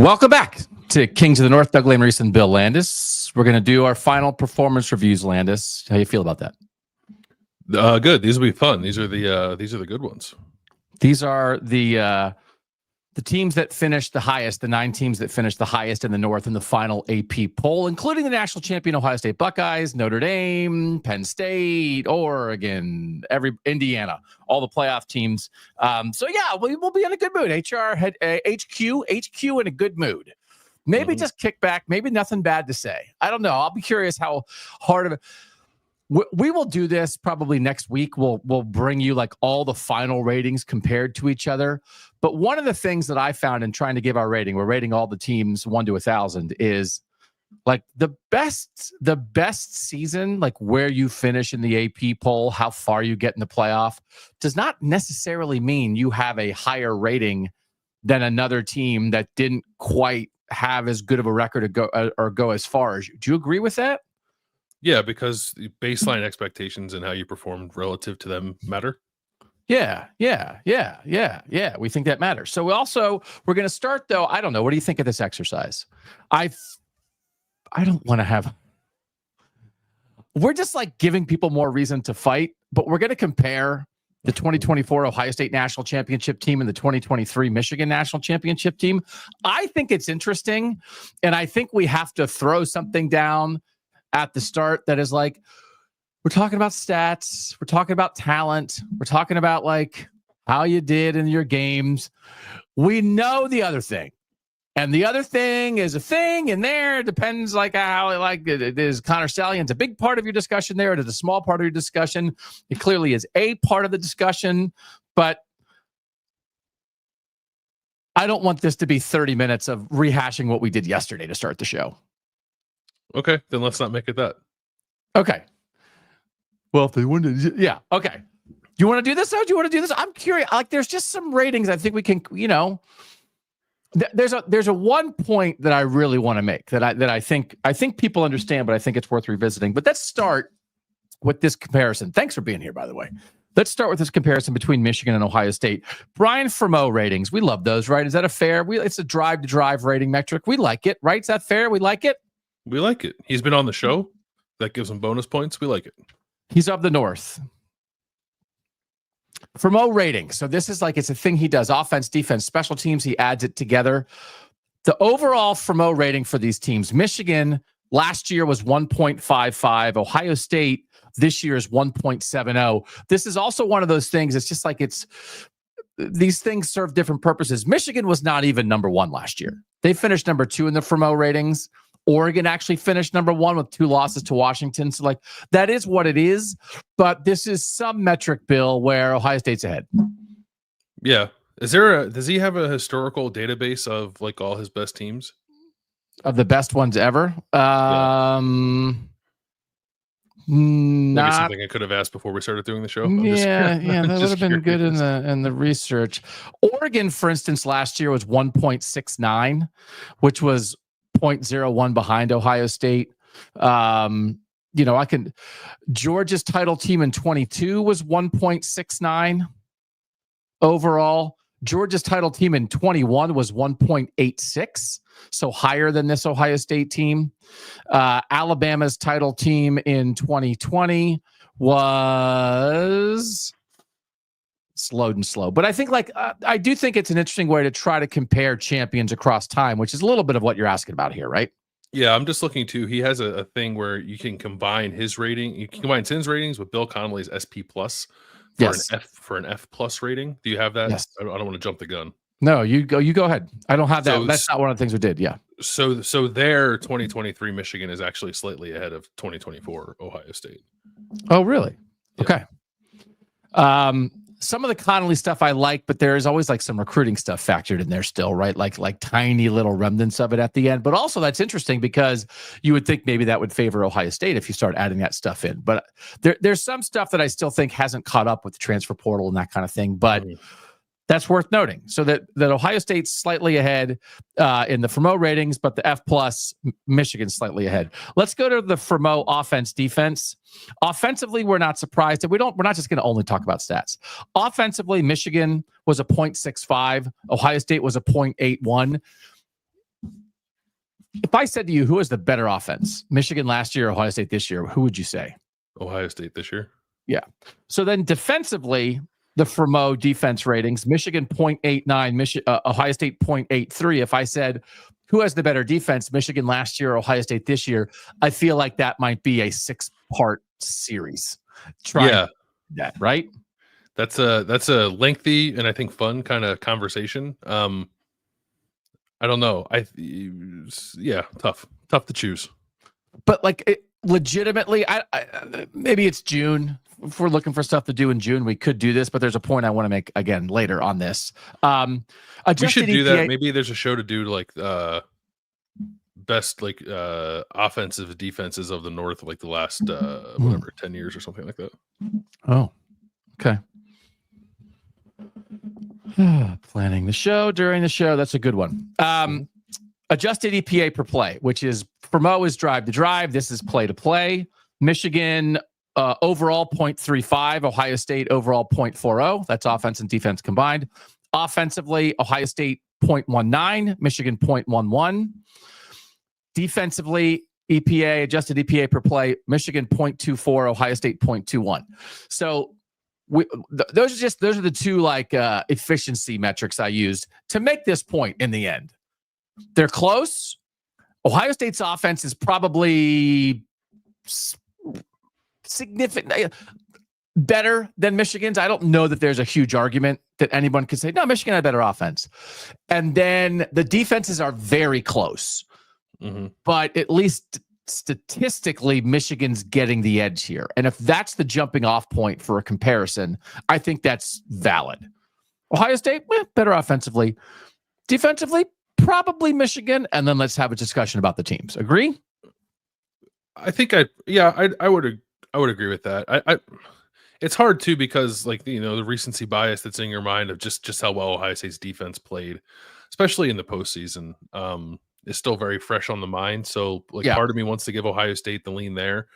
Welcome back to Kings of the North, Doug Lesmerises and Bill Landis. We're going to do our final performance reviews, Landis. How you feel about that? Good. These will be fun. These are the good ones. These are the teams that finished the highest, the 9 teams that finished the highest in the North in the final AP poll, including the national champion Ohio State Buckeyes, Notre Dame, Penn State, Oregon, Indiana, all the playoff teams. So yeah, we'll be in a good mood. HQ in a good mood. Maybe just kick back. Maybe nothing bad to say. I don't know. I'll be curious how hard of it. We will do this probably next week. We'll bring you like all the final ratings compared to each other. But one of the things that I found in trying to give our rating, we're rating all the teams 1 to 1,000, is like the best season, like where you finish in the AP poll, how far you get in the playoff, does not necessarily mean you have a higher rating than another team that didn't quite have as good of a record to go as far as you. Do you agree with that? Yeah, because the baseline expectations and how you performed relative to them matter. Yeah. We think that matters. So we're going to start though. I don't know. What do you think of this exercise? I don't want to have. We're just like giving people more reason to fight, but we're going to compare the 2024 Ohio State National Championship team and the 2023 Michigan National Championship team. I think it's interesting, and I think we have to throw something down at the start that is like, we're talking about stats, we're talking about talent, we're talking about like how you did in your games. We know the other thing, and the other thing is a thing in there. It depends like how like it is. Connor Stallion's a big part of your discussion there. It is a small part of your discussion. It clearly is a part of the discussion, but I don't want this to be 30 minutes of rehashing what we did yesterday to start the show. Okay, then let's not make it that. Okay. Well, if they want to, yeah. Okay. Do you want to do this though? Do you want to do this? I'm curious. Like, there's just some ratings I think we can, there's a one point that I really want to make that I think people understand, but I think it's worth revisiting. But let's start with this comparison. Thanks for being here, by the way. Let's start with this comparison between Michigan and Ohio State. Brian Fremeau ratings. We love those, right? Is that a fair? It's a drive-to-drive rating metric. We like it, right? Is that fair? We like it? We like it. He's been on the show. That gives him bonus points. We like it. He's of the North. Fremeau rating. So this is like, it's a thing he does. Offense, defense, special teams. He adds it together. The overall Fremeau rating for these teams, Michigan last year was 1.55. Ohio State this year is 1.70. This is also one of those things. It's just like these things serve different purposes. Michigan was not even number 1 last year. They finished number 2 in the Fremeau ratings. Oregon actually finished number 1 with 2 losses to Washington. So like that is what it is. But this is some metric, Bill, where Ohio State's ahead. Yeah. Does he have a historical database of like all his best teams? Of the best ones ever? Maybe something I could have asked before we started doing the show. That would have been good in the research. Oregon, for instance, last year was 1.69, which was 0.01 behind Ohio State. Georgia's title team in 22 was 1.69 overall. Georgia's title team in 21 was 1.86, so higher than this Ohio State team. Alabama's title team in 2020 was slow. But I think I do think it's an interesting way to try to compare champions across time, which is a little bit of what you're asking about here, right? Yeah, I'm just looking to. He has a thing where you can combine his rating. You can combine Sin's ratings with Bill Connolly's SP plus for an F plus rating. Do you have that? Yes. I don't want to jump the gun. No, you go ahead. I don't have that. So, that's not one of the things we did. Yeah. So their 2023 Michigan is actually slightly ahead of 2024 Ohio State. Oh, really? Yeah. Okay. Some of the Connolly stuff I like, but there is always like some recruiting stuff factored in there still, right? Like tiny little remnants of it at the end. But also that's interesting because you would think maybe that would favor Ohio State if you start adding that stuff in. But there's some stuff that I still think hasn't caught up with the transfer portal and that kind of thing. But that's worth noting. So that Ohio State's slightly ahead in the Fremeau ratings, but the F plus Michigan's slightly ahead. Let's go to the Fremeau offense defense. Offensively, we're not surprised. We're not just going to only talk about stats. Offensively, Michigan was a 0.65. Ohio State was a 0.81. if I said to you, who has the better offense, Michigan last year or Ohio State this year, who would you say? Ohio State this year. Yeah. So then defensively, the Fremo defense ratings, Michigan 0.89, Ohio State 0.83. If I said, who has the better defense, Michigan last year or Ohio State this year, I feel like that might be a 6-part series. Try that, right? That's a lengthy and I think fun kind of conversation. I don't know. Tough to choose. But like legitimately, I maybe it's June. If we're looking for stuff to do in June, we could do this. But there's a point I want to make again later on this. We should do that. Maybe there's a show to do like best like offensive defenses of the North, like the last 10 years or something like that. Oh, okay. Planning the show during the show. That's a good one. Adjusted EPA per play, which is Fremo is drive to drive. This is play to play. Michigan overall 0.35. Ohio State overall 0.40. That's offense and defense combined. Offensively, Ohio State 0.19. Michigan 0.11. Defensively, EPA, adjusted EPA per play, Michigan 0.24. Ohio State 0.21. So those are the two like efficiency metrics I used to make this point in the end. They're close. Ohio State's offense is probably significantly better than Michigan's. I don't know that there's a huge argument that anyone could say, no, Michigan had a better offense. And then the defenses are very close. But at least statistically, Michigan's getting the edge here. And if that's the jumping off point for a comparison, I think that's valid. Ohio State, better offensively. Defensively, probably Michigan. And then let's have a discussion about the teams. Agree? I think I would agree with that. It's hard too, because like, the recency bias that's in your mind of just how well Ohio State's defense played, especially in the postseason, is still very fresh on the mind. So like part of me wants to give Ohio State the lean there.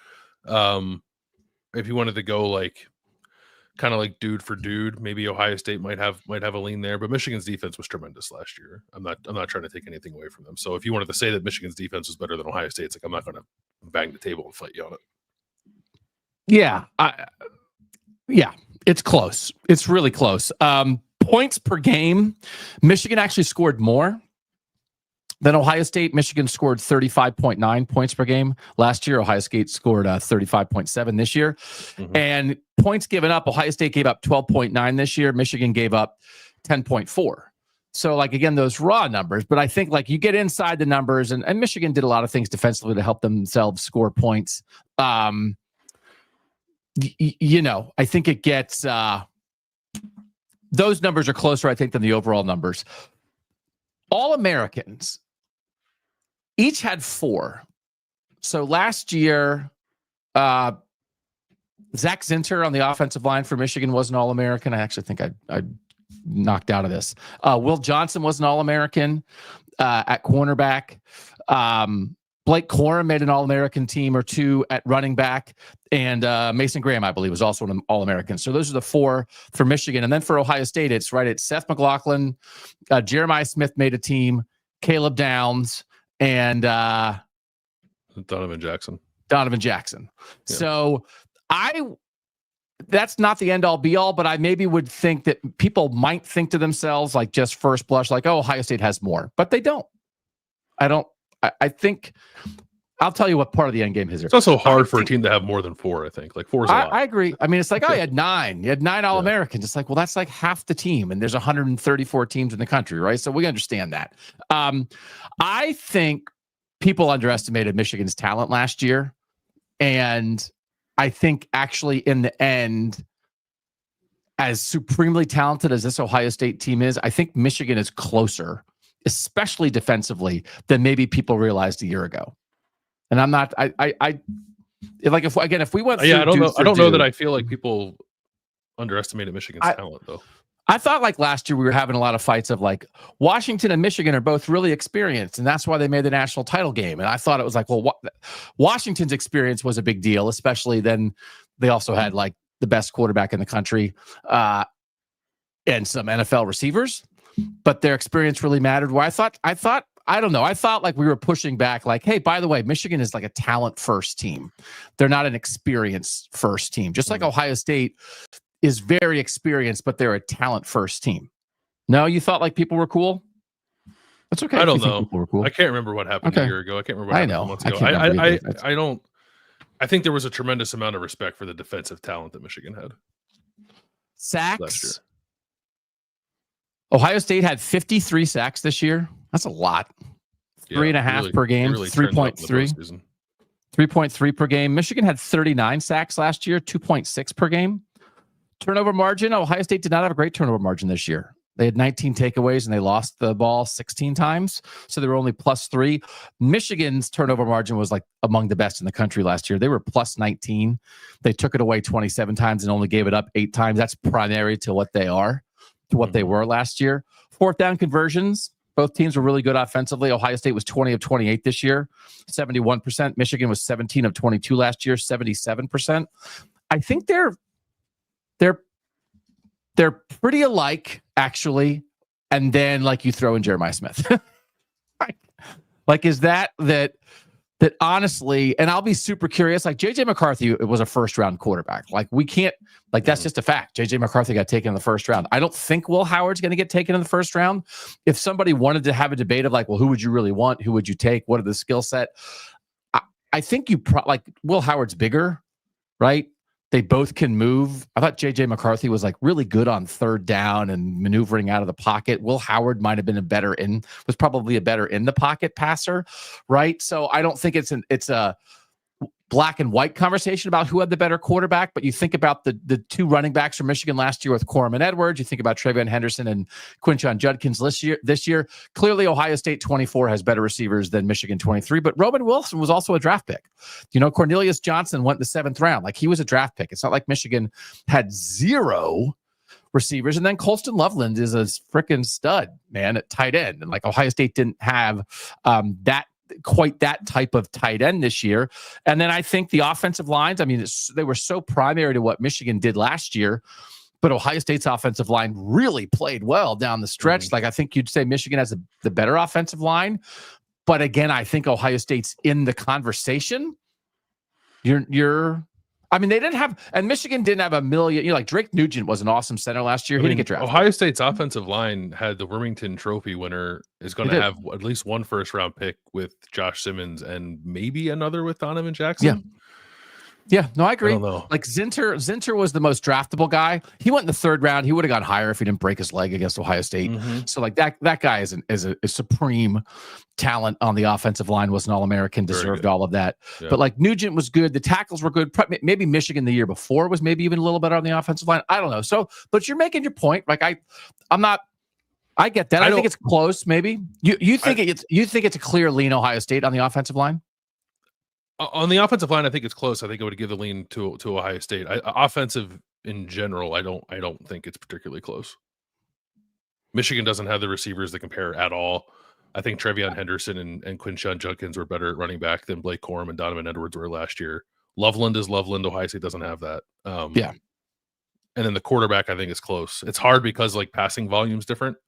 If you wanted to go like kind of like dude for dude, maybe Ohio State might have a lean there, but Michigan's defense was tremendous last year. I'm not trying to take anything away from them. So if you wanted to say that Michigan's defense was better than Ohio State's, like, I'm not going to bang the table and fight you on it. Yeah, it's close. It's really close. Points per game, Michigan actually scored more than Ohio State. Michigan scored 35.9 points per game last year. Ohio State scored 35.7 this year. And points given up, Ohio State gave up 12.9 this year. Michigan gave up 10.4. So like, again, those raw numbers, but I think like you get inside the numbers, and Michigan did a lot of things defensively to help themselves score points. I think it gets, those numbers are closer, I think, than the overall numbers. All-Americans each had 4. So last year, Zach Zinter on the offensive line for Michigan was an All-American. I actually think I knocked out of this. Will Johnson was an All-American at cornerback. Blake Corum made an All-American team or two at running back. And Mason Graham, I believe, was also an All-American. So those are the 4 for Michigan. And then for Ohio State, it's Seth McLaughlin, Jeremiah Smith made a team, Caleb Downs, and Donovan Jackson. Yeah. So that's not the end all be all, but I maybe would think that people might think to themselves, like just first blush, like, oh, Ohio State has more, but they don't. I think I'll tell you what part of the end game is here. It's also hard for a team to have more than 4, I think. Like 4 is a lot. I agree. I mean, it's like, oh, you had 9. You had 9 All-Americans. It's like, well, that's like half the team, and there's 134 teams in the country, right? So we understand that. I think people underestimated Michigan's talent last year, and I think actually in the end, as supremely talented as this Ohio State team is, I think Michigan is closer, especially defensively, than maybe people realized a year ago. And I'm not, if we went through, I don't know that I feel like people underestimated Michigan's talent though. I thought like last year we were having a lot of fights of like Washington and Michigan are both really experienced, and that's why they made the national title game. And I thought it was like, well, Washington's experience was a big deal, especially then they also had like the best quarterback in the country and some NFL receivers, but their experience really mattered. Where I thought I don't know. I thought like we were pushing back, like, hey, by the way, Michigan is like a talent first team. They're not an experience first team. Just like Ohio State is very experienced, but they're a talent first team. No, you thought like people were cool? That's okay. I don't know. People were cool. I can't remember what happened a year ago. I can't remember what happened a month ago. I don't. I think there was a tremendous amount of respect for the defensive talent that Michigan had. Sacks. Last year. Ohio State had 53 sacks this year. That's a lot. 3.5 per game. 3.3. 3.3 per game. Michigan had 39 sacks last year. 2.6 per game. Turnover margin. Ohio State did not have a great turnover margin this year. They had 19 takeaways and they lost the ball 16 times. So they were only +3. Michigan's turnover margin was like among the best in the country last year. They were +19. They took it away 27 times and only gave it up 8 times. That's primary to what they are, to what they were last year. Fourth down conversions. Both teams were really good offensively. Ohio State was 20 of 28 this year, 71%. Michigan was 17 of 22 last year, 77%. I think they're pretty alike, actually. And then, like, you throw in Jeremiah Smith. like, is that honestly, and I'll be super curious, like, J.J. McCarthy was a first-round quarterback. Like, we can't, like, that's just a fact. J.J. McCarthy got taken in the first round. I don't think Will Howard's going to get taken in the first round. If somebody wanted to have a debate of, like, well, who would you really want? Who would you take? What are the skill set? I think like, Will Howard's bigger, right? They both can move. I thought J.J. McCarthy was like really good on third down and maneuvering out of the pocket. Will Howard might have been was probably a better in the pocket passer, right? So I don't think it's a black and white conversation about who had the better quarterback, but you think about the two running backs from Michigan last year with Corum and Edwards. You think about Travion Henderson and Quinshon Judkins this year. Clearly, Ohio State 24 has better receivers than Michigan 23, but Roman Wilson was also a draft pick. Cornelius Johnson went in the 7th round. Like, he was a draft pick. It's not like Michigan had 0 receivers. And then Colston Loveland is a freaking stud, man, at tight end. And like, Ohio State didn't have quite that type of tight end this year. And then I think the offensive lines, I mean, they were so primary to what Michigan did last year, but Ohio State's offensive line really played well down the stretch. Like, I think you'd say Michigan has the better offensive line, but again, I think Ohio State's in the conversation. I mean, they didn't have, and Michigan didn't have a million, like Drake Nugent was an awesome center last year. He didn't get drafted. Ohio State's offensive line had the Wormington Trophy winner, is going to have at least one first-round pick with Josh Simmons and maybe another with Donovan Jackson. Yeah, no, I agree. I don't know. Like, Zinter was the most draftable guy. He went in the 3rd round. He would have gone higher if he didn't break his leg against Ohio State. So like that guy is a supreme talent on the offensive line, was an All-American, deserved all of that. Yeah. But like, Nugent was good. The tackles were good. Maybe Michigan the year before was maybe even a little better on the offensive line. I don't know. So, but you're making your point. Like, I get that. I think it's close. Maybe you think it's a clear lean Ohio State on the offensive line. On the offensive line, I think it's close. I think I would give the lean to Ohio State. Offensive in general, I don't think it's particularly close. Michigan doesn't have the receivers that compare at all. I think Travion Henderson and Quinshon Judkins were better at running back than Blake Corum and Donovan Edwards were last year. Loveland is Loveland. Ohio State doesn't have that. And then the quarterback, I think, is close. It's hard because like passing volume's different.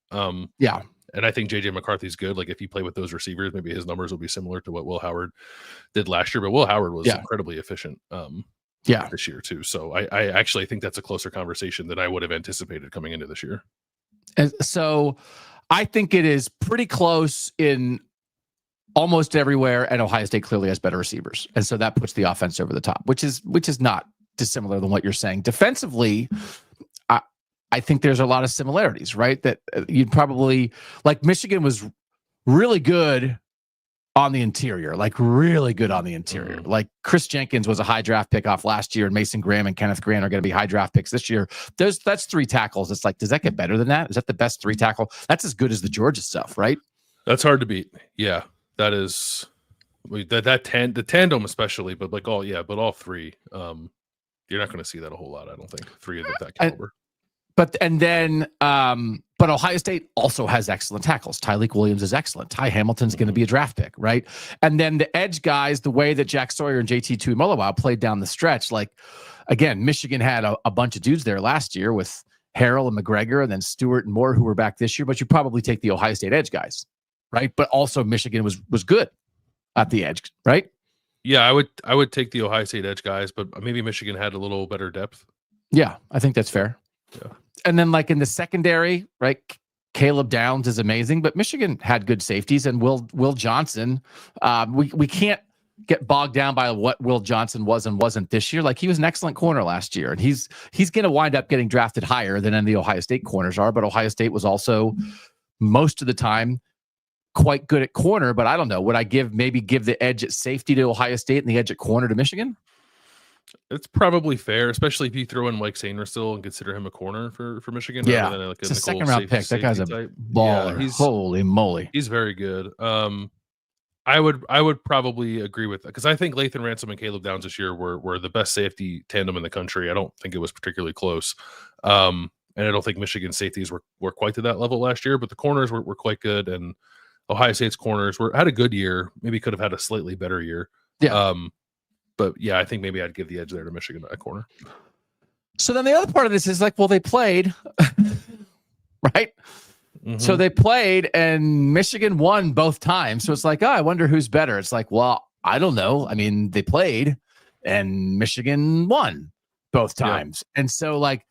And I think J.J. McCarthy's good. Like, if he played with those receivers, maybe his numbers will be similar to what Will Howard did last year. But Will Howard was incredibly efficient this year, too. So I actually think that's a closer conversation than I would have anticipated coming into this year. And so I think it is pretty close in almost everywhere. And Ohio State clearly has better receivers. And so that puts the offense over the top, which is not dissimilar than what you're saying. Defensively, I think there's a lot of similarities, right? That you'd probably, like, Michigan was really good on the interior, like Like, Chris Jenkins was a high draft pick off last year, and Mason Graham and Kenneth Grant are going to be high draft picks this year. That's 3 tackles. It's like, does that get better than that? Is that the best 3 tackle? That's as good as the Georgia stuff, right? That's hard to beat. Yeah, that is the tandem especially, but like all 3. You're not going to see that a whole lot. I don't think 3 of that caliber. But Ohio State also has excellent tackles. Tyleik Williams is excellent. Ty Hamilton's going to be a draft pick, right? And then the edge guys, the way that Jack Sawyer and JT Tuimoloau played down the stretch, like, again, Michigan had a bunch of dudes there last year with Harrell and McGregor, and then Stewart and Moore, who were back this year. But you probably take the Ohio State edge guys, right? But also Michigan was good at the edge, right? Yeah, I would take the Ohio State edge guys, but maybe Michigan had a little better depth. Yeah, I think that's fair. Yeah. And then like in the secondary, right? Caleb Downs is amazing, but Michigan had good safeties, and Will Johnson. We can't get bogged down by what Will Johnson was and wasn't this year. Like, he was an excellent corner last year, and he's going to wind up getting drafted higher than any of the Ohio State corners are. But Ohio State was also most of the time quite good at corner. But I don't know. Would I maybe give the edge at safety to Ohio State and the edge at corner to Michigan? It's probably fair, especially if you throw in Mike Sainer still and consider him a corner for Michigan. Yeah, rather than like it's a second-round pick. That guy's a type. baller. Yeah, Holy moly, he's very good. I would probably agree with that, because I think Lathan Ransom and Caleb Downs this year were the best safety tandem in the country. I don't think it was particularly close. And I don't think Michigan safeties were quite to that level last year, but the corners were quite good, and Ohio State's corners had a good year. Maybe could have had a slightly better year. Yeah. But yeah, I think maybe I'd give the edge there to Michigan at corner. So then the other part of this is like, well, they played, right? Mm-hmm. So they played, and Michigan won both times. So it's like, oh, I wonder who's better. It's like, well, I don't know. I mean, they played, and Michigan won both times. Yeah. And so like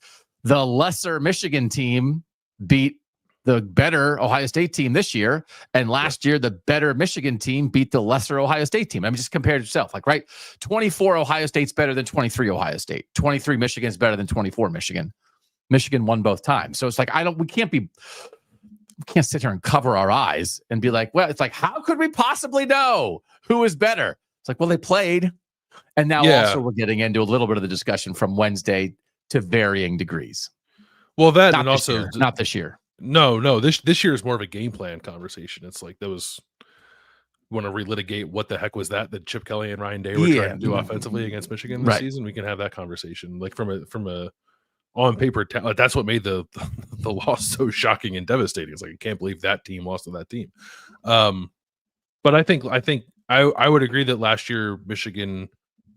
the lesser Michigan team beat the better Ohio State team this year. And last year, the better Michigan team beat the lesser Ohio State team. I mean, just compare it yourself. Like, right, 24 Ohio State's better than 23 Ohio State. 23 Michigan's better than 24 Michigan. Michigan won both times. So it's like, we can't sit here and cover our eyes and be like, well, it's like, how could we possibly know who is better? It's like, well, they played. And now also we're getting into a little bit of the discussion from Wednesday to varying degrees. Well, that not and also not this year. No, this year is more of a game plan conversation. It's like want to relitigate what the heck was that Chip Kelly and Ryan Day were trying to do offensively against Michigan this season. We can have that conversation, like from a on paper. That's what made the loss so shocking and devastating. It's like, I can't believe that team lost to that team. But I think I would agree that last year Michigan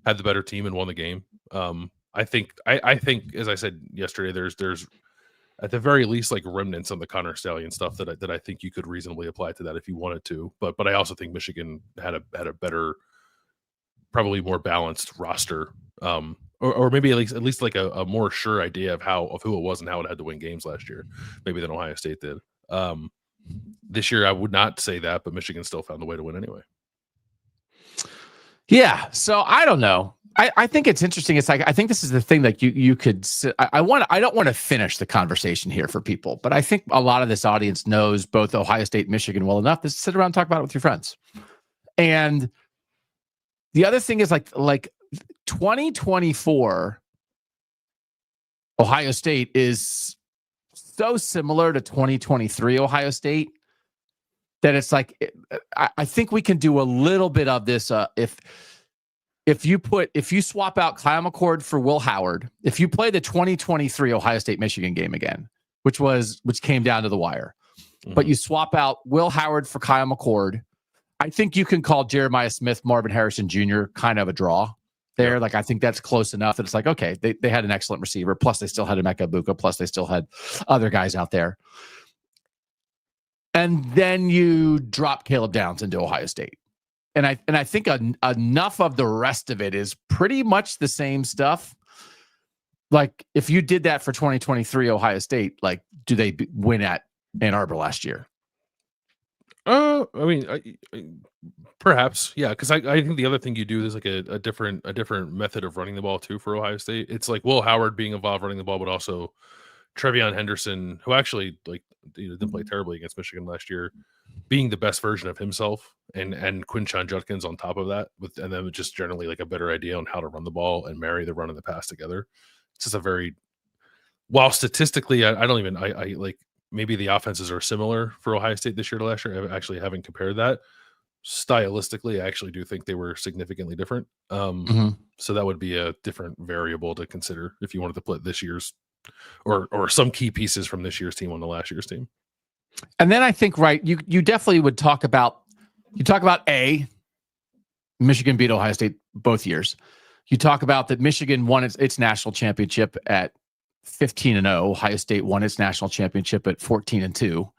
had the better team and won the game. I think as I said yesterday, there's at the very least like remnants on the Connor Stallion stuff that I think you could reasonably apply to that if you wanted to. But I also think Michigan had a better, probably more balanced roster, or maybe at least like a more sure idea of who it was and how it had to win games last year, maybe than Ohio State did. This year I would not say that, but Michigan still found a way to win anyway. Yeah, so I don't know. I think it's interesting. It's like, I think this is the thing that you could. I don't want to finish the conversation here for people, but I think a lot of this audience knows both Ohio State and Michigan well enough to sit around and talk about it with your friends. And the other thing is like 2024, Ohio State is so similar to 2023 Ohio State that it's like, I think we can do a little bit of this if you swap out Kyle McCord for Will Howard, if you play the 2023 Ohio State Michigan game again, which came down to the wire, but you swap out Will Howard for Kyle McCord, I think you can call Jeremiah Smith, Marvin Harrison Jr. kind of a draw there. Yeah. Like, I think that's close enough that it's like, okay, they had an excellent receiver. Plus they still had Emeka Egbuka. Plus they still had other guys out there. And then you drop Caleb Downs into Ohio State. And I think enough of the rest of it is pretty much the same stuff. Like, if you did that for 2023 Ohio State, like, do they win at Ann Arbor last year? I mean, perhaps, yeah. Because I think the other thing you do is like a different method of running the ball too for Ohio State. It's like Will Howard being involved running the ball, but also Trevion Henderson, who actually didn't play terribly against Michigan last year, being the best version of himself, and Quinshon Judkins on top of that, and then just generally like a better idea on how to run the ball and marry the run and the pass together. It's just while statistically, I like, maybe the offenses are similar for Ohio State this year to last year. I actually haven't compared that. Stylistically, I actually do think they were significantly different. So that would be a different variable to consider if you wanted to put this year's or some key pieces from this year's team on the last year's team. And then I think, right, you definitely would talk about Michigan beat Ohio State both years. You talk about that Michigan won its national championship at 15-0. Ohio State won its national championship at 14-2.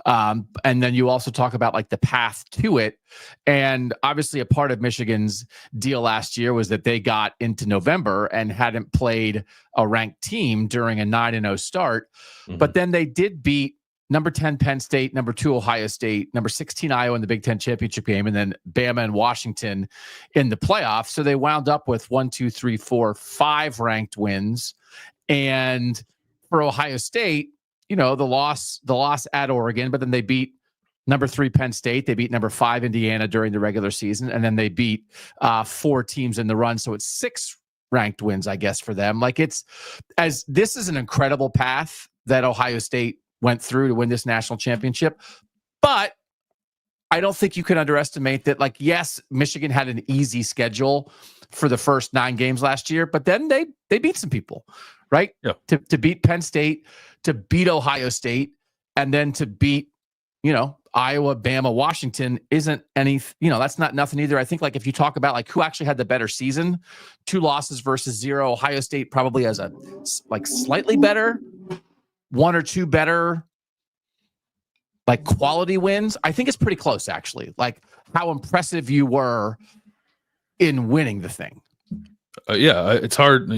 And then you also talk about like the path to it. And obviously a part of Michigan's deal last year was that they got into November and hadn't played a ranked team during a 9-0 start. But then they did beat number 10 Penn State, number 2 Ohio State, number 16 Iowa in the Big Ten championship game, and then Bama and Washington in the playoffs. So they wound up with 5 ranked wins. And for Ohio State, the loss at Oregon, but then they beat number 3 Penn State. They beat number 5 Indiana during the regular season, and then they beat 4 teams in the run. So it's 6 ranked wins, I guess, for them. Like this is an incredible path that Ohio State went through to win this national championship. But I don't think you can underestimate that. Like, yes, Michigan had an easy schedule for the first 9 games last year, but then they beat some people, right? Yeah. To beat Penn State, to beat Ohio State, and then to beat, Iowa, Bama, Washington isn't any, that's not nothing either. I think like if you talk about like who actually had the better season, 2 losses versus 0, Ohio State probably has a like slightly better, 1 or 2 better like quality wins. I think it's pretty close actually. Like how impressive you were in winning the thing. Yeah, it's hard.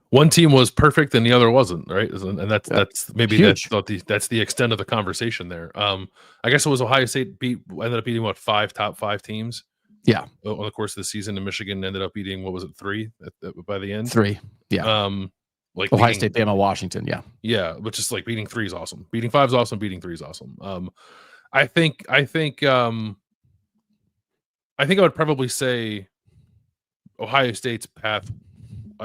One team was perfect and the other wasn't, right? And that's maybe huge. that's the extent of the conversation there. I guess it was Ohio State ended up beating 5 top 5 teams. Yeah, on the course of the season, and Michigan ended up beating 3 by the end. 3, yeah. Like Ohio State, Bama, Washington, yeah, but just like beating 3 is awesome. Beating 5 is awesome. Beating 3 is awesome. I think I would probably say Ohio State's path.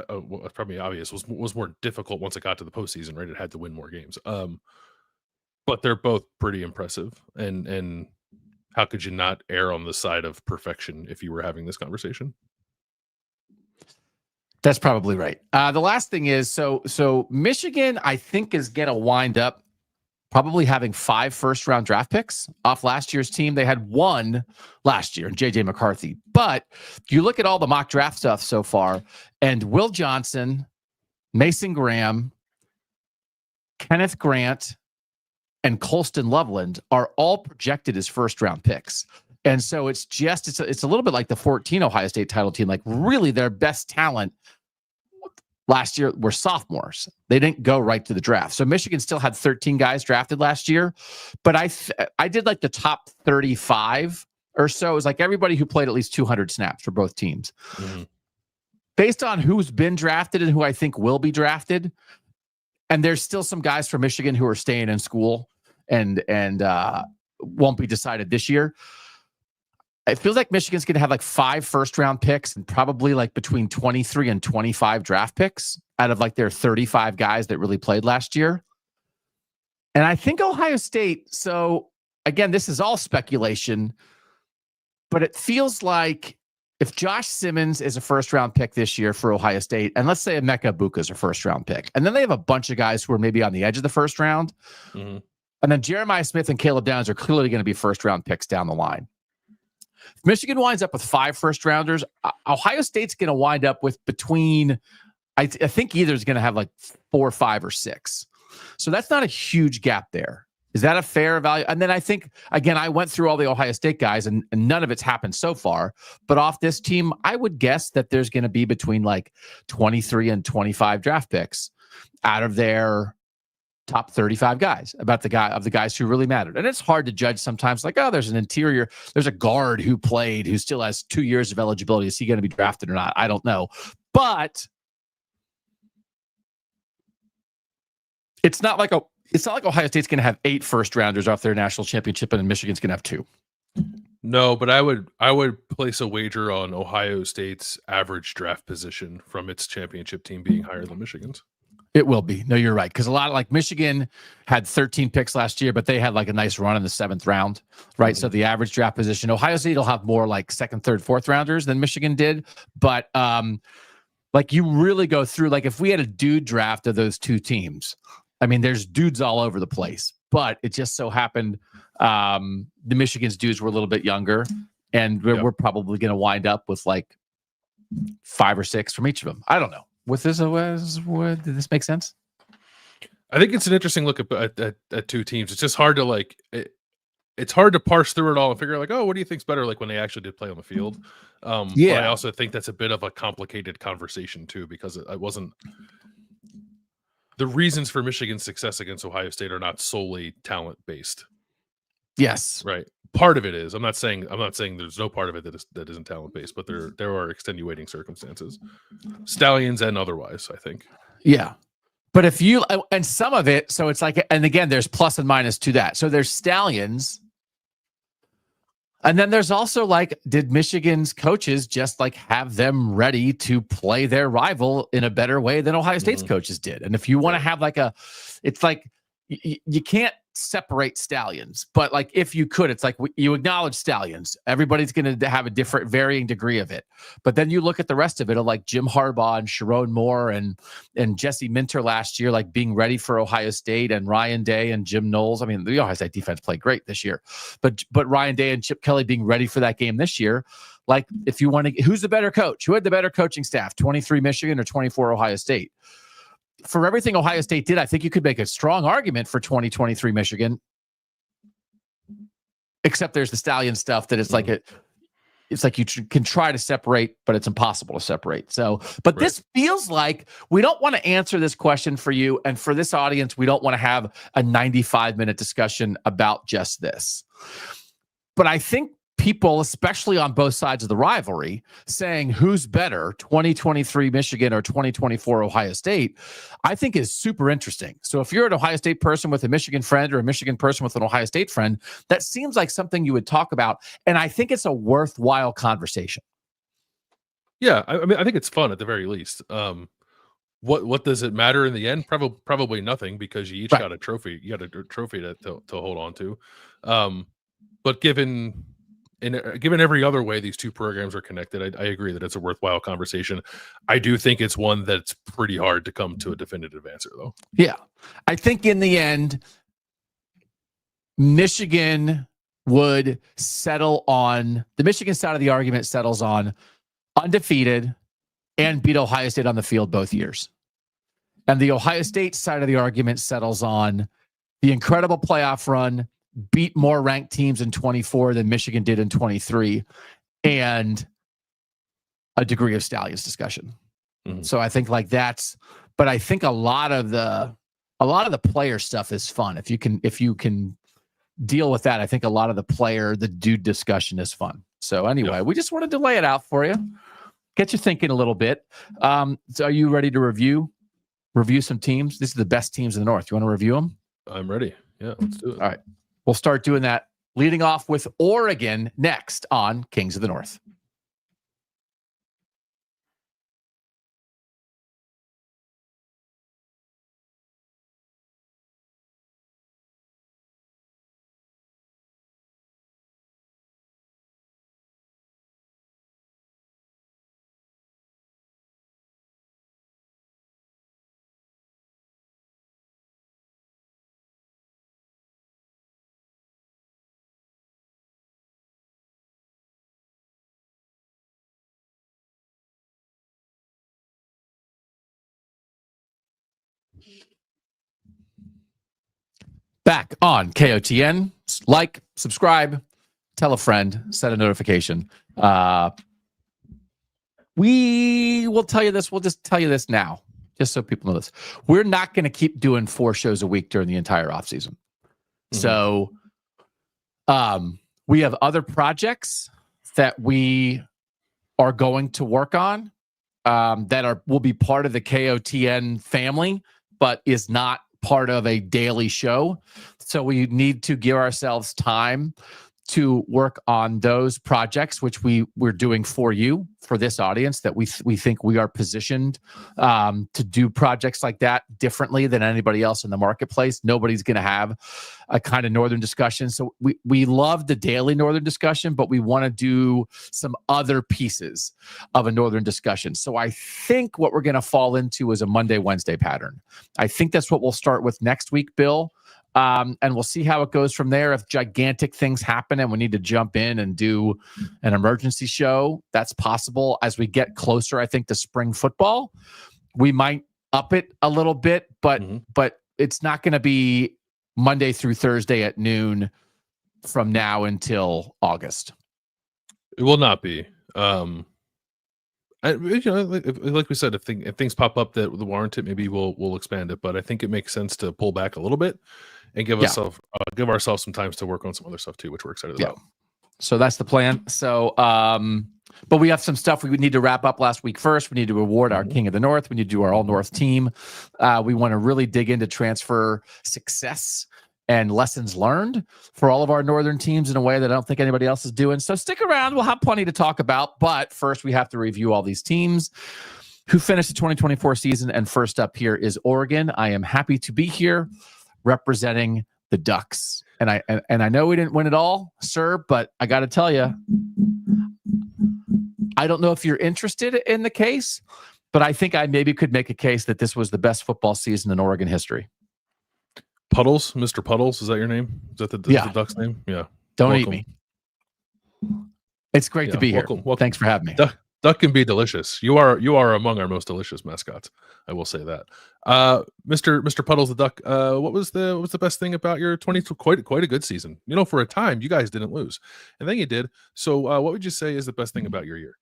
Well, probably obvious was more difficult once it got to the postseason, right? It had to win more games. But they're both pretty impressive, and how could you not err on the side of perfection if you were having this conversation? That's probably right. The last thing is, so Michigan, I think, is going to wind up probably having 5 first-round draft picks off last year's team. They had 1 last year, J.J. McCarthy. But you look at all the mock draft stuff so far, and Will Johnson, Mason Graham, Kenneth Grant, and Colston Loveland are all projected as first-round picks. And so it's a little bit like the 14 Ohio State title team. Like really their best talent last year were sophomores. They didn't go right to the draft. So Michigan still had 13 guys drafted last year. But I did like the top 35 or so. It was like everybody who played at least 200 snaps for both teams. Mm-hmm. Based on who's been drafted and who I think will be drafted. And there's still some guys from Michigan who are staying in school and won't be decided this year. It feels like Michigan's going to have like 5 first-round picks and probably like between 23 and 25 draft picks out of like their 35 guys that really played last year. And I think Ohio State, so again, this is all speculation, but it feels like if Josh Simmons is a first-round pick this year for Ohio State, and let's say Emeka Egbuka is a first-round pick, and then they have a bunch of guys who are maybe on the edge of the first round, and then Jeremiah Smith and Caleb Downs are clearly going to be first-round picks down the line. If Michigan winds up with 5 first-rounders, Ohio State's going to wind up with between, I think either is going to have like 4, 5, or 6. So that's not a huge gap there. Is that a fair value? And then I think, again, I went through all the Ohio State guys and none of it's happened so far. But off this team, I would guess that there's going to be between like 23 and 25 draft picks out of their top 35 guys, of the guys who really mattered. And it's hard to judge sometimes, like, oh, there's a guard who played who still has 2 years of eligibility. Is he going to be drafted or not? I don't know. But it's not like Ohio State's going to have 8 first rounders off their national championship and Michigan's going to have 2. No, but I would place a wager on Ohio State's average draft position from its championship team being higher than Michigan's. It will be. No, you're right. Because a lot of Michigan had 13 picks last year, but they had like a nice run in the 7th round, right? Mm-hmm. So the average draft position, Ohio State will have more like 2nd, 3rd, 4th rounders than Michigan did. But like you really go through, like if we had a dude draft of those 2 teams, I mean, there's dudes all over the place, but it just so happened the Michigan's dudes were a little bit younger, and we're probably going to wind up with like 5 or 6 from each of them. I don't know. Did this make sense? I think it's an interesting look at two teams. It's just hard to it's hard to parse through it all and figure out oh, what do you think's better when they actually did play on the field. But I also think that's a bit of a complicated conversation too, because it wasn't the reasons for Michigan's success against Ohio State are not solely talent based. Yes. Right. Part of it is. I'm not saying there's no part of it that isn't talent based, but there are extenuating circumstances, Stallions and otherwise, I think. Yeah. But if you, and some of it, so it's and again, there's plus and minus to that. So there's Stallions. And then there's also did Michigan's coaches just have them ready to play their rival in a better way than Ohio State's coaches did? And if you want to have it's you can't separate Stallions, but if you could, it's you acknowledge Stallions. Everybody's going to have a different varying degree of it. But then you look at the rest of it of Jim Harbaugh and Sharon Moore and Jesse Minter last year, being ready for Ohio State, and Ryan Day and Jim Knowles. I mean, the Ohio State defense played great this year, but Ryan Day and Chip Kelly being ready for that game this year. If you want to, who's the better coach? Who had the better coaching staff? 23 Michigan or 24 Ohio State? For everything Ohio State did, I think you could make a strong argument for 2023 Michigan. Except there's the Stallion stuff that it's you can try to separate, but it's impossible to separate. So, but This feels like we don't want to answer this question for you. And for this audience, we don't want to have a 95-minute discussion about just this. But I think people, especially on both sides of the rivalry, saying who's better, 2023 Michigan or 2024 Ohio State, I think is super interesting. So if you're an Ohio State person with a Michigan friend or a Michigan person with an Ohio State friend, that seems like something you would talk about. And I think it's a worthwhile conversation. Yeah, I mean, I think it's fun at the very least. What does it matter in the end? Probably nothing, because you each got a trophy. You got a trophy to hold on to. But given every other way these two programs are connected, I agree that it's a worthwhile conversation. I do think it's one that's pretty hard to come to a definitive answer, though. Yeah. I think in the end, Michigan would settle on, the Michigan side of the argument settles on undefeated and beat Ohio State on the field both years. And the Ohio State side of the argument settles on the incredible playoff run, beat more ranked teams in 24 than Michigan did in 23, and a degree of Stallions discussion. So I think but I think a lot of the player stuff is fun. If you can deal with that, I think a lot of the dude discussion is fun. So anyway, we just wanted to lay it out for you, get you thinking a little bit. So are you ready to review some teams? These are the best teams in the North. You want to review them? I'm ready. Yeah, let's do it. All right. We'll start doing that, leading off with Oregon next on Kings of the North. Back on KOTN. Like, subscribe, tell a friend, set a notification. We will tell you this. We'll just tell you this now, just so people know this. We're not going to keep doing 4 shows a week during the entire offseason. So we have other projects that we are going to work on that will be part of the KOTN family, but is not part of a daily show. So we need to give ourselves time to work on those projects, which we're doing for you, for this audience, that we think we are positioned to do projects like that differently than anybody else in the marketplace. Nobody's going to have a kind of Northern discussion. So we love the daily Northern discussion, but we want to do some other pieces of a Northern discussion. So I think what we're going to fall into is a Monday, Wednesday pattern. I think that's what we'll start with next week, Bill. And we'll see how it goes from there. If gigantic things happen and we need to jump in and do an emergency show, that's possible. As we get closer, I think, to spring football, we might up it a little bit. But it's not going to be Monday through Thursday at noon from now until August. It will not be. Like we said, if things pop up that warrant it, maybe we'll expand it. But I think it makes sense to pull back a little bit and give ourselves some time to work on some other stuff too, which we're excited about. So that's the plan. So, but we have some stuff we would need to wrap up last week first. We need to reward our King of the North. We need to do our All North team. We want to really dig into transfer success and lessons learned for all of our Northern teams in a way that I don't think anybody else is doing. So stick around. We'll have plenty to talk about. But first, we have to review all these teams who finished the 2024 season. And first up here is Oregon. I am happy to be here representing the Ducks. And I know we didn't win it all, sir, but I got to tell you, I don't know if you're interested in the case, but I think I maybe could make a case that this was the best football season in Oregon history. Puddles, Mr. Puddles, is that your name? Is that the Ducks name? Yeah. Don't eat me. It's great to be here. Welcome. Thanks for having me. Duck can be delicious. You are among our most delicious mascots. I will say that. Mr. Puddles the Duck. What was the best thing about your 22? Quite a good season. For a time you guys didn't lose, and then you did. So what would you say is the best thing about your year?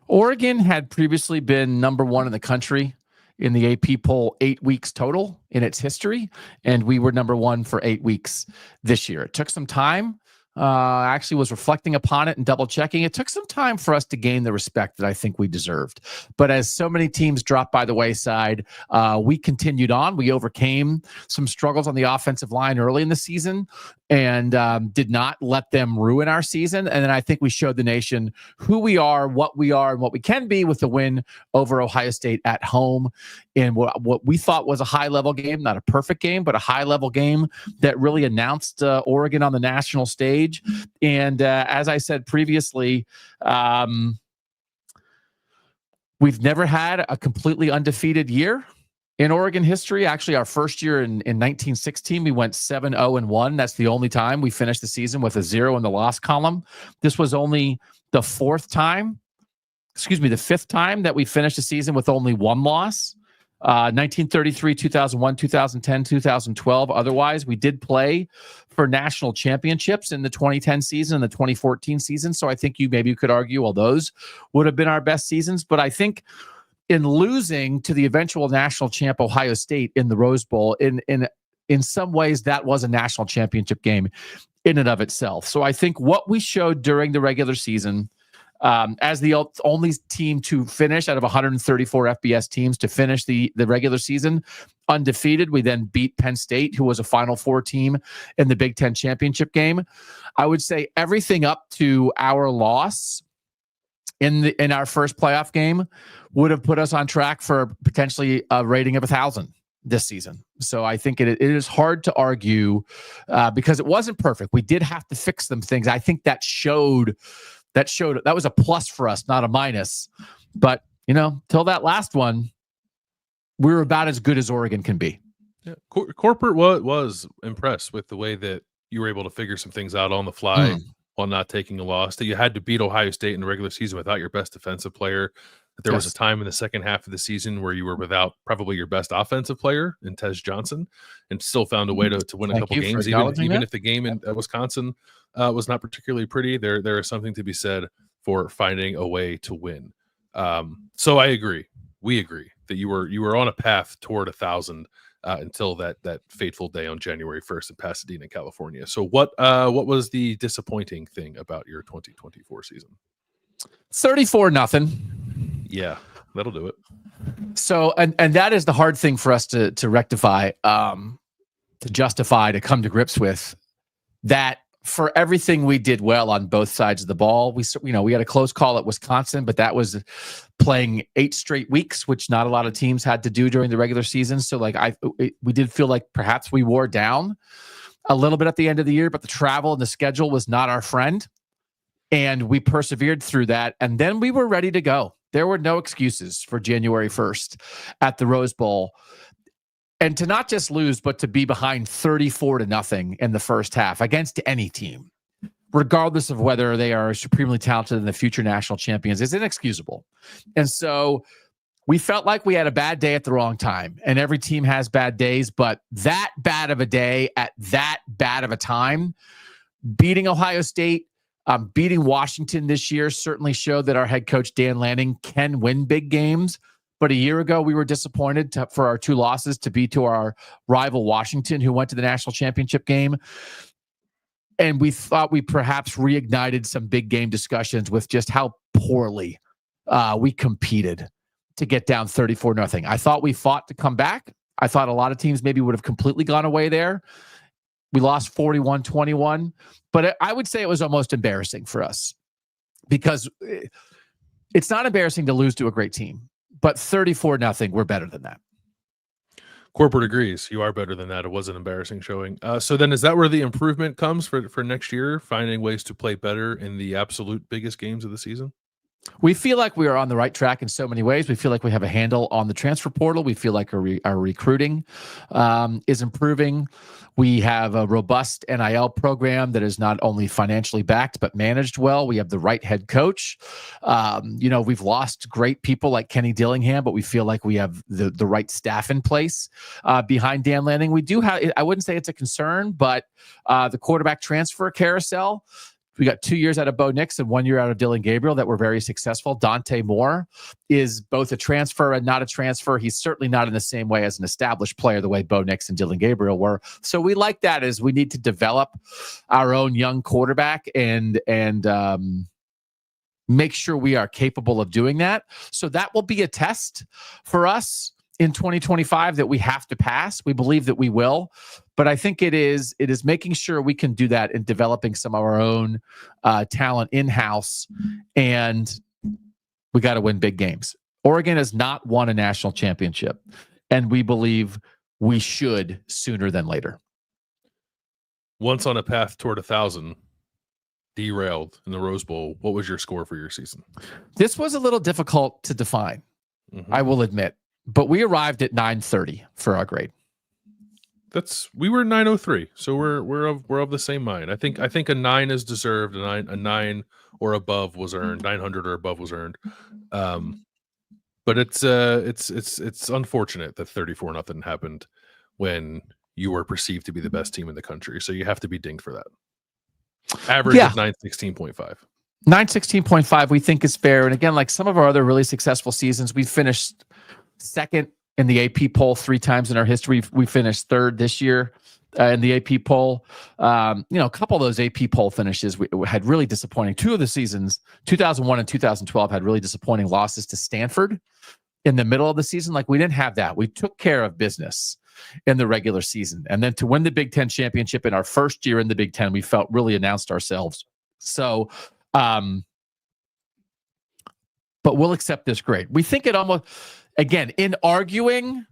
Oregon had previously been number 1 in the country in the AP poll 8 weeks total in its history, and we were number 1 for 8 weeks this year. It took some time. I actually was reflecting upon it and double checking. It took some time for us to gain the respect that I think we deserved. But as so many teams dropped by the wayside, we continued on. We overcame some struggles on the offensive line early in the season and did not let them ruin our season. And then I think we showed the nation who we are, and what we can be with the win over Ohio State at home in what we thought was a high-level game, not a perfect game, but a high-level game that really announced Oregon on the national stage. And as I said previously, we've never had a completely undefeated year in Oregon history. Actually, our first year in 1916, we went 7-0-1. That's the only time we finished the season with a 0 in the loss column. This was only the fifth time that we finished the season with only 1 loss. 1933, 2001, 2010, 2012. Otherwise, we did play for national championships in the 2010 season and the 2014 season. So I think you could argue, well, those would have been our best seasons. But I think in losing to the eventual national champ Ohio State in the Rose Bowl, in some ways, that was a national championship game in and of itself. So I think what we showed during the regular season, as the only team to finish out of 134 FBS teams to finish the regular season undefeated. We then beat Penn State, who was a Final Four team in the Big Ten championship game. I would say everything up to our loss in our first playoff game would have put us on track for potentially a rating of 1,000 this season. So I think it is hard to argue because it wasn't perfect. We did have to fix some things. I think that showed that was a plus for us, not a minus. But, till that last one, we were about as good as Oregon can be. Yeah. Corporate was impressed with the way that you were able to figure some things out on the fly while not taking a loss, that you had to beat Ohio State in the regular season without your best defensive player. That there was a time in the second half of the season where you were without probably your best offensive player in Tez Johnson and still found a way to win a couple games, even if the game in Wisconsin was not particularly pretty. There is something to be said for finding a way to win. So I agree. We agree that you were on a path toward 1,000 until that fateful day on January 1st in Pasadena, California. So what was the disappointing thing about your 2024 season? 34-0. Yeah, that'll do it. So, and that is the hard thing for us to rectify, to justify, to come to grips with, that for everything we did well on both sides of the ball. We had a close call at Wisconsin, but that was playing 8 straight weeks, which not a lot of teams had to do during the regular season. So we did feel like perhaps we wore down a little bit at the end of the year, but the travel and the schedule was not our friend. And we persevered through that. And then we were ready to go. There were no excuses for January 1st at the Rose Bowl. And to not just lose, but to be behind 34-0 in the first half against any team, regardless of whether they are supremely talented and the future national champions, is inexcusable. And so We felt like we had a bad day at the wrong time, and every team has bad days, but that bad of a day at that bad of a time, beating Ohio State, beating Washington this year certainly showed that our head coach, Dan Lanning, can win big games. But a year ago, we were disappointed for our 2 losses to be to our rival Washington, who went to the national championship game. And we thought we perhaps reignited some big game discussions with just how poorly we competed to get down 34-0. I thought we fought to come back. I thought a lot of teams maybe would have completely gone away there. We lost 41-21, but I would say it was almost embarrassing for us, because it's not embarrassing to lose to a great team, but 34-0, we're better than that. Corporate agrees. You are better than that. It was an embarrassing showing. So then is that where the improvement comes for next year, finding ways to play better in the absolute biggest games of the season? We feel like we are on the right track in so many ways. We feel like we have a handle on the transfer portal. We feel like our recruiting is improving. We have a robust NIL program that is not only financially backed, but managed well. We have the right head coach. We've lost great people like Kenny Dillingham, but we feel like we have the right staff in place behind Dan Lanning. We do have, I wouldn't say it's a concern, but the quarterback transfer carousel. We got 2 years out of Bo Nix and 1 year out of Dylan Gabriel that were very successful. Dante Moore is both a transfer and not a transfer. He's certainly not in the same way as an established player the way Bo Nix and Dylan Gabriel were. So we like that, as we need to develop our own young quarterback and make sure we are capable of doing that. So that will be a test for us in 2025 that we have to pass. We believe that we will. But I think it is making sure we can do that in developing some of our own talent in-house, and we got to win big games. Oregon has not won a national championship, and we believe we should sooner than later. Once on a path toward 1,000, derailed in the Rose Bowl, what was your score for your season? This was a little difficult to define, I will admit, but we arrived at 930 for our grade. We were 903, so we're of the same mind. I think a 9 is deserved. A 9 or above was earned. 900 or above was earned. But it's unfortunate that 34-0 happened when you were perceived to be the best team in the country. So you have to be dinged for that. Average of 916.5. 916.5 we think is fair. And again, like some of our other really successful seasons, we finished second in the AP poll 3 times in our history. We finished third this year in the AP poll. A couple of those AP poll finishes we had really disappointing. 2 of the seasons, 2001 and 2012, had really disappointing losses to Stanford in the middle of the season. Like, we didn't have that. We took care of business in the regular season. And then to win the Big Ten championship in our first year in the Big Ten, we felt really announced ourselves. So, but we'll accept this grade. We think it almost... Again, in arguing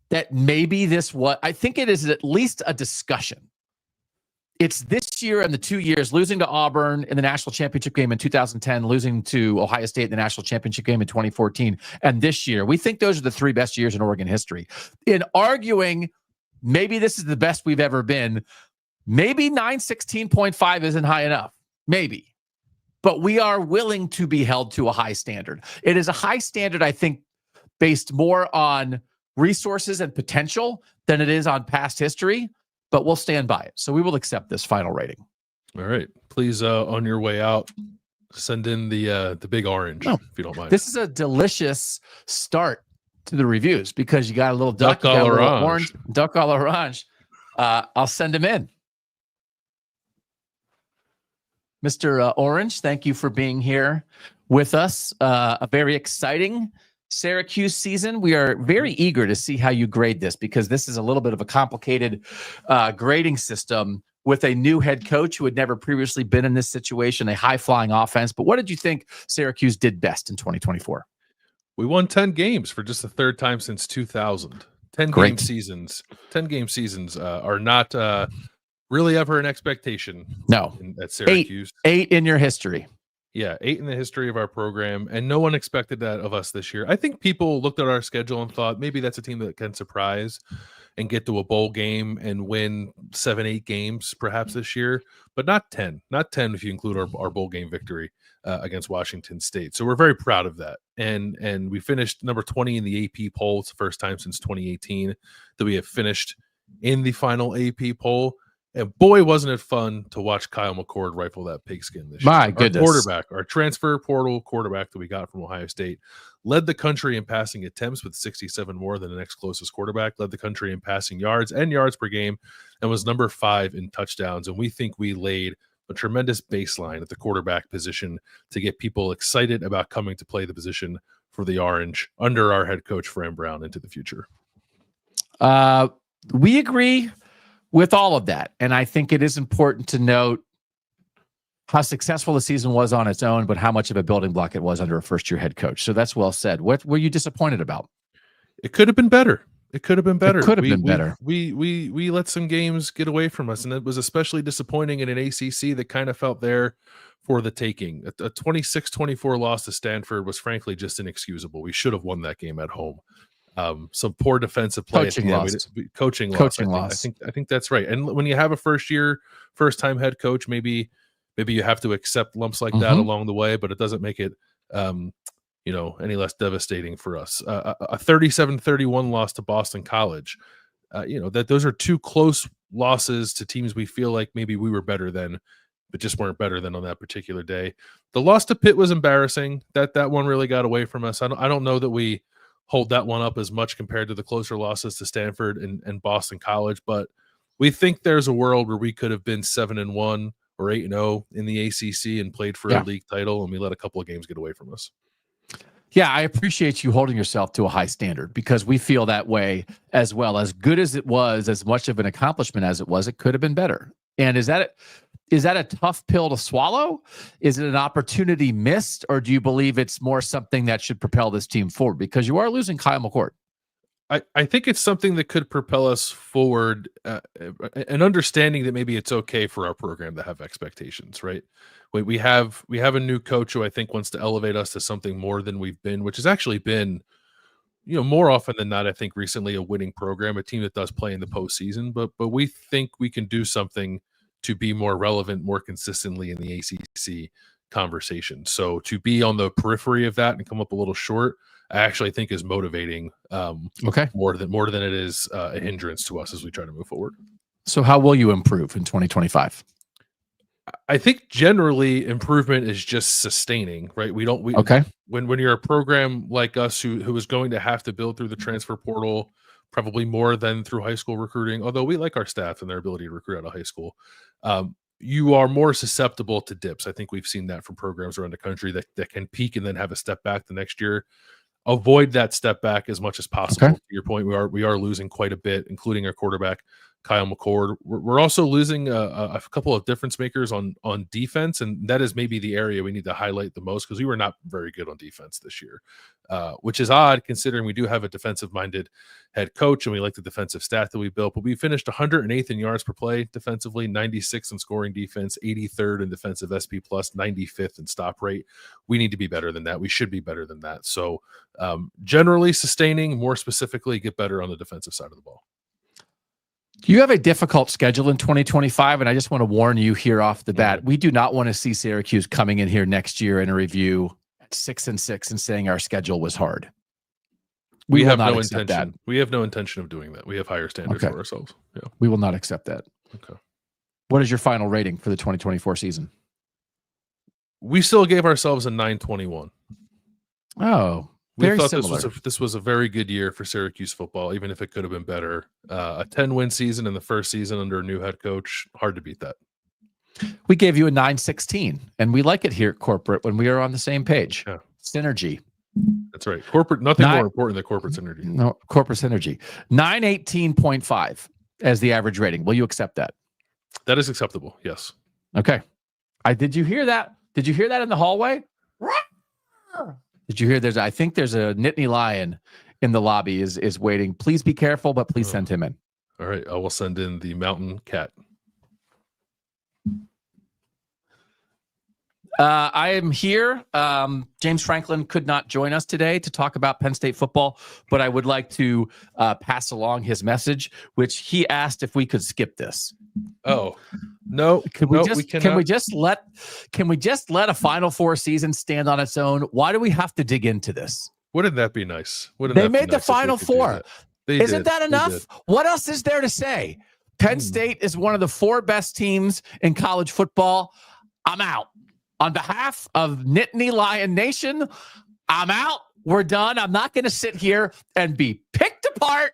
that maybe I think it is at least a discussion. It's this year and the 2 years, losing to Auburn in the national championship game in 2010, losing to Ohio State in the national championship game in 2014, and this year. We think those are the 3 best years in Oregon history. In arguing, maybe this is the best we've ever been, maybe 916.5 isn't high enough. Maybe. But we are willing to be held to a high standard. It is a high standard, I think, based more on resources and potential than it is on past history, but we'll stand by it. So we will accept this final rating. All right. Please, on your way out, send in the big orange, if you don't mind. This is a delicious start to the reviews because you got a little duck, you got a little orange, duck à l'orange. I'll send him in. Mr. Orange, thank you for being here with us. A very exciting Syracuse season. We are very eager to see how you grade this, because this is a little bit of a complicated grading system with a new head coach who had never previously been in this situation, a high-flying offense. But what did you think Syracuse did best in 2024? We won 10 games for just the 3rd time since 2000. 10 game seasons. 10 game seasons are not really ever an expectation. No. At Syracuse. 8 in your history. Yeah, 8 in the history of our program, and no one expected that of us this year. I think people looked at our schedule and thought maybe that's a team that can surprise, and get to a bowl game and win 7-8 games perhaps this year, but not 10 if you include our bowl game victory against Washington State. So we're very proud of that. And we finished number 20 in the AP poll. It's the first time since 2018 that we have finished in the final AP poll. And boy, wasn't it fun to watch Kyle McCord rifle that pigskin this year. My goodness. Our quarterback, our transfer portal quarterback that we got from Ohio State, led the country in passing attempts with 67 more than the next closest quarterback, led the country in passing yards and yards per game, and was number 5 in touchdowns. And we think we laid a tremendous baseline at the quarterback position to get people excited about coming to play the position for the Orange under our head coach, Fran Brown, into the future. We agree with all of that. And I think it is important to note how successful the season was on its own, but how much of a building block it was under a first-year head coach. So that's well said. What were you disappointed about? It could have been better. It could have been better. It could have been better. We let some games get away from us, and it was especially disappointing in an ACC that kind of felt there for the taking. A 26-24 loss to Stanford was frankly just inexcusable. We should have won that game at home. Some poor defensive play. Coaching loss. I think that's right. And when you have a first-time head coach, maybe you have to accept lumps like that along the way, but it doesn't make it any less devastating for us. A 37-31 loss to Boston College. That those are two close losses to teams we feel like maybe we were better than, but just weren't better than on that particular day. The loss to Pitt was embarrassing. That one really got away from us. I don't know that we hold that one up as much compared to the closer losses to Stanford and Boston College, but we think there's a world where we could have been 7-1 or 8-0 in the ACC and played for a league title, and we let a couple of games get away from us. Yeah, I appreciate you holding yourself to a high standard, because we feel that way as well. As good as it was, as much of an accomplishment as it was, it could have been better. And is that a tough pill to swallow? Is it an opportunity missed, or do you believe it's more something that should propel this team forward? Because you are losing Kyle McCord. I think it's something that could propel us forward, an understanding that maybe it's okay for our program to have expectations, right? We have a new coach who I think wants to elevate us to something more than we've been, which has actually been, more often than not, I think recently a winning program, a team that does play in the postseason, but we think we can do something to be more relevant, more consistently in the ACC conversation. So to be on the periphery of that and come up a little short, I actually think is motivating more than it is a hindrance to us as we try to move forward. So how will you improve in 2025? I think generally improvement is just sustaining, right? When you're a program like us who is going to have to build through the transfer portal, probably more than through high school recruiting, although we like our staff and their ability to recruit out of high school, you are more susceptible to dips. I think we've seen that from programs around the country that can peak and then have a step back the next year. Avoid that step back as much as possible. Okay. To your point, we are losing quite a bit, including our quarterback, Kyle McCord. We're also losing a couple of difference makers on defense, and that is maybe the area we need to highlight the most, because we were not very good on defense this year, which is odd considering we do have a defensive-minded head coach and we like the defensive staff that we built. But we finished 108th in yards per play defensively, 96th in scoring defense, 83rd in defensive SP+, 95th in stop rate. We need to be better than that. We should be better than that. So generally sustaining, more specifically, get better on the defensive side of the ball. You have a difficult schedule in 2025, and I just want to warn you here off the bat. We do not want to see Syracuse coming in here next year in a review at 6-6 and saying our schedule was hard. We have no intention. We have no intention of doing that. We have higher standards for ourselves. Yeah. We will not accept that. Okay. What is your final rating for the 2024 season? We still gave ourselves a 921. Oh, we thought this was a very good year for Syracuse football, even if it could have been better. A 10-win season in the first season under a new head coach, hard to beat that. We gave you a 916, and we like it here at corporate when we are on the same page. Yeah. Synergy. That's right. Corporate, nothing more important than corporate synergy. No, corporate synergy. 918.5 as the average rating. Will you accept that? That is acceptable. Yes. Okay. Did you hear that? Did you hear that in the hallway? Did you hear I think there's a Nittany lion in the lobby is waiting. Please be careful, but please send him in. All right. I will send in the mountain cat. I am here. James Franklin could not join us today to talk about Penn State football, but I would like to pass along his message, which he asked if we could skip this. Oh, no. Can we just let a Final Four season stand on its own? Why do we have to dig into this? Wouldn't that be nice? They made the Final Four. Isn't that enough? Did. What else is there to say? Penn State is one of the 4 best teams in college football. I'm out. On behalf of Nittany Lion Nation, I'm out. We're done. I'm not going to sit here and be picked apart.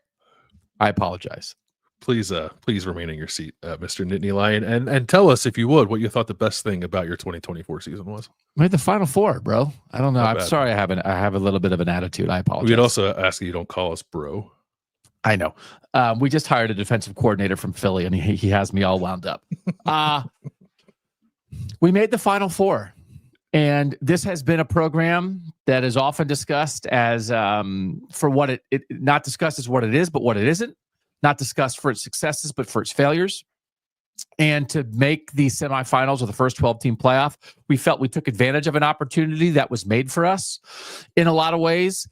I apologize. Please remain in your seat, Mr. Nittany Lion, and tell us, if you would, what you thought the best thing about your 2024 season was. Made the Final Four, bro. I don't know. Not I'm bad. sorry. I have a little bit of an attitude. I apologize. We'd also ask that you don't call us bro. I know. We just hired a defensive coordinator from Philly, and he has me all wound up. We made the Final Four, and this has been a program that is often discussed as for what it not discussed as what it is, but what it isn't. Not discussed for its successes, but for its failures. And to make the semifinals of the first 12-team playoff, we felt we took advantage of an opportunity that was made for us in a lot of ways.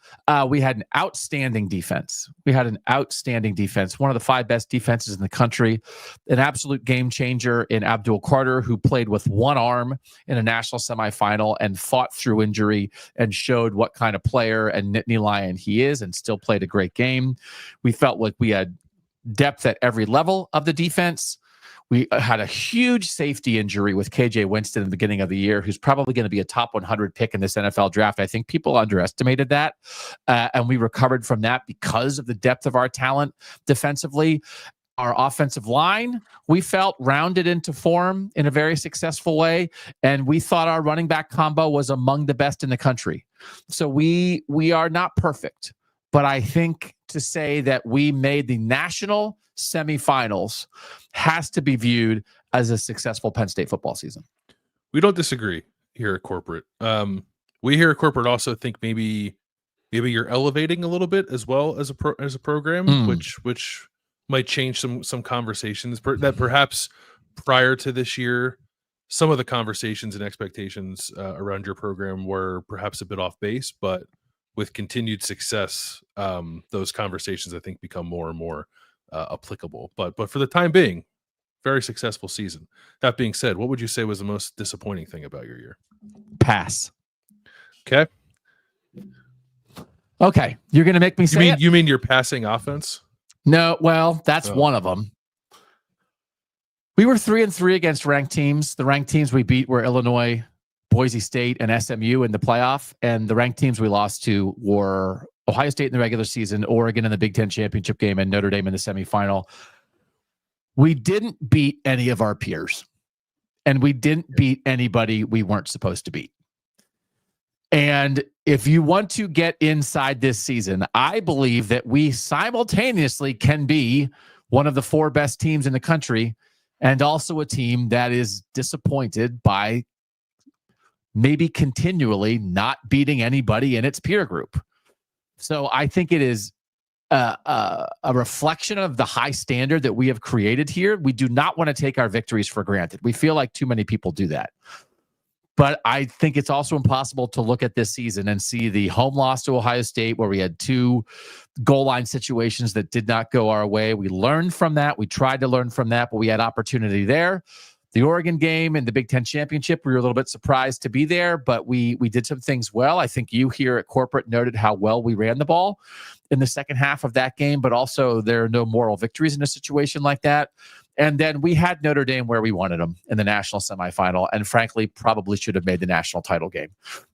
We had an outstanding defense. One of the 5 best defenses in the country, an absolute game changer in Abdul Carter, who played with one arm in a national semifinal and fought through injury and showed what kind of player and Nittany Lion he is, and still played a great game. We felt like we had depth at every level of the defense. We had a huge safety injury with KJ Winston in the beginning of the year, who's probably going to be a top 100 pick in this NFL draft. I think people underestimated that, and we recovered from that because of the depth of our talent defensively. Our offensive line, we felt, rounded into form in a very successful way, and we thought our running back combo was among the best in the country. So we are not perfect, but I think to say that we made the national semifinals has to be viewed as a successful Penn State football season. We don't disagree here at corporate. We here at corporate also think maybe you're elevating a little bit as well as a program, which might change some conversations that perhaps prior to this year, some of the conversations and expectations around your program were perhaps a bit off base, but with continued success, those conversations I think become more and more applicable. But for the time being, very successful season. That being said, what would you say was the most disappointing thing about your year? Pass. Okay. You're going to make me say you mean your passing offense? No, well, that's one of them. We were 3-3 against ranked teams. The ranked teams we beat were Illinois, Boise State, and SMU in the playoff. And the ranked teams we lost to were Ohio State in the regular season, Oregon in the Big Ten championship game, and Notre Dame in the semifinal. We didn't beat any of our peers, and we didn't beat anybody we weren't supposed to beat. And if you want to get inside this season, I believe that we simultaneously can be one of the 4 best teams in the country and also a team that is disappointed by maybe continually not beating anybody in its peer group. So I think it is a reflection of the high standard that we have created here. We do not want to take our victories for granted. We feel like too many people do that. But I think it's also impossible to look at this season and see the home loss to Ohio State, where we had 2 goal line situations that did not go our way. We learned from that. We tried to learn from that, but we had opportunity there. The Oregon game and the Big Ten championship, we were a little bit surprised to be there, but we did some things well. I think you here at corporate noted how well we ran the ball in the second half of that game, but also there are no moral victories in a situation like that. And then we had Notre Dame where we wanted them in the national semifinal, and frankly, probably should have made the national title game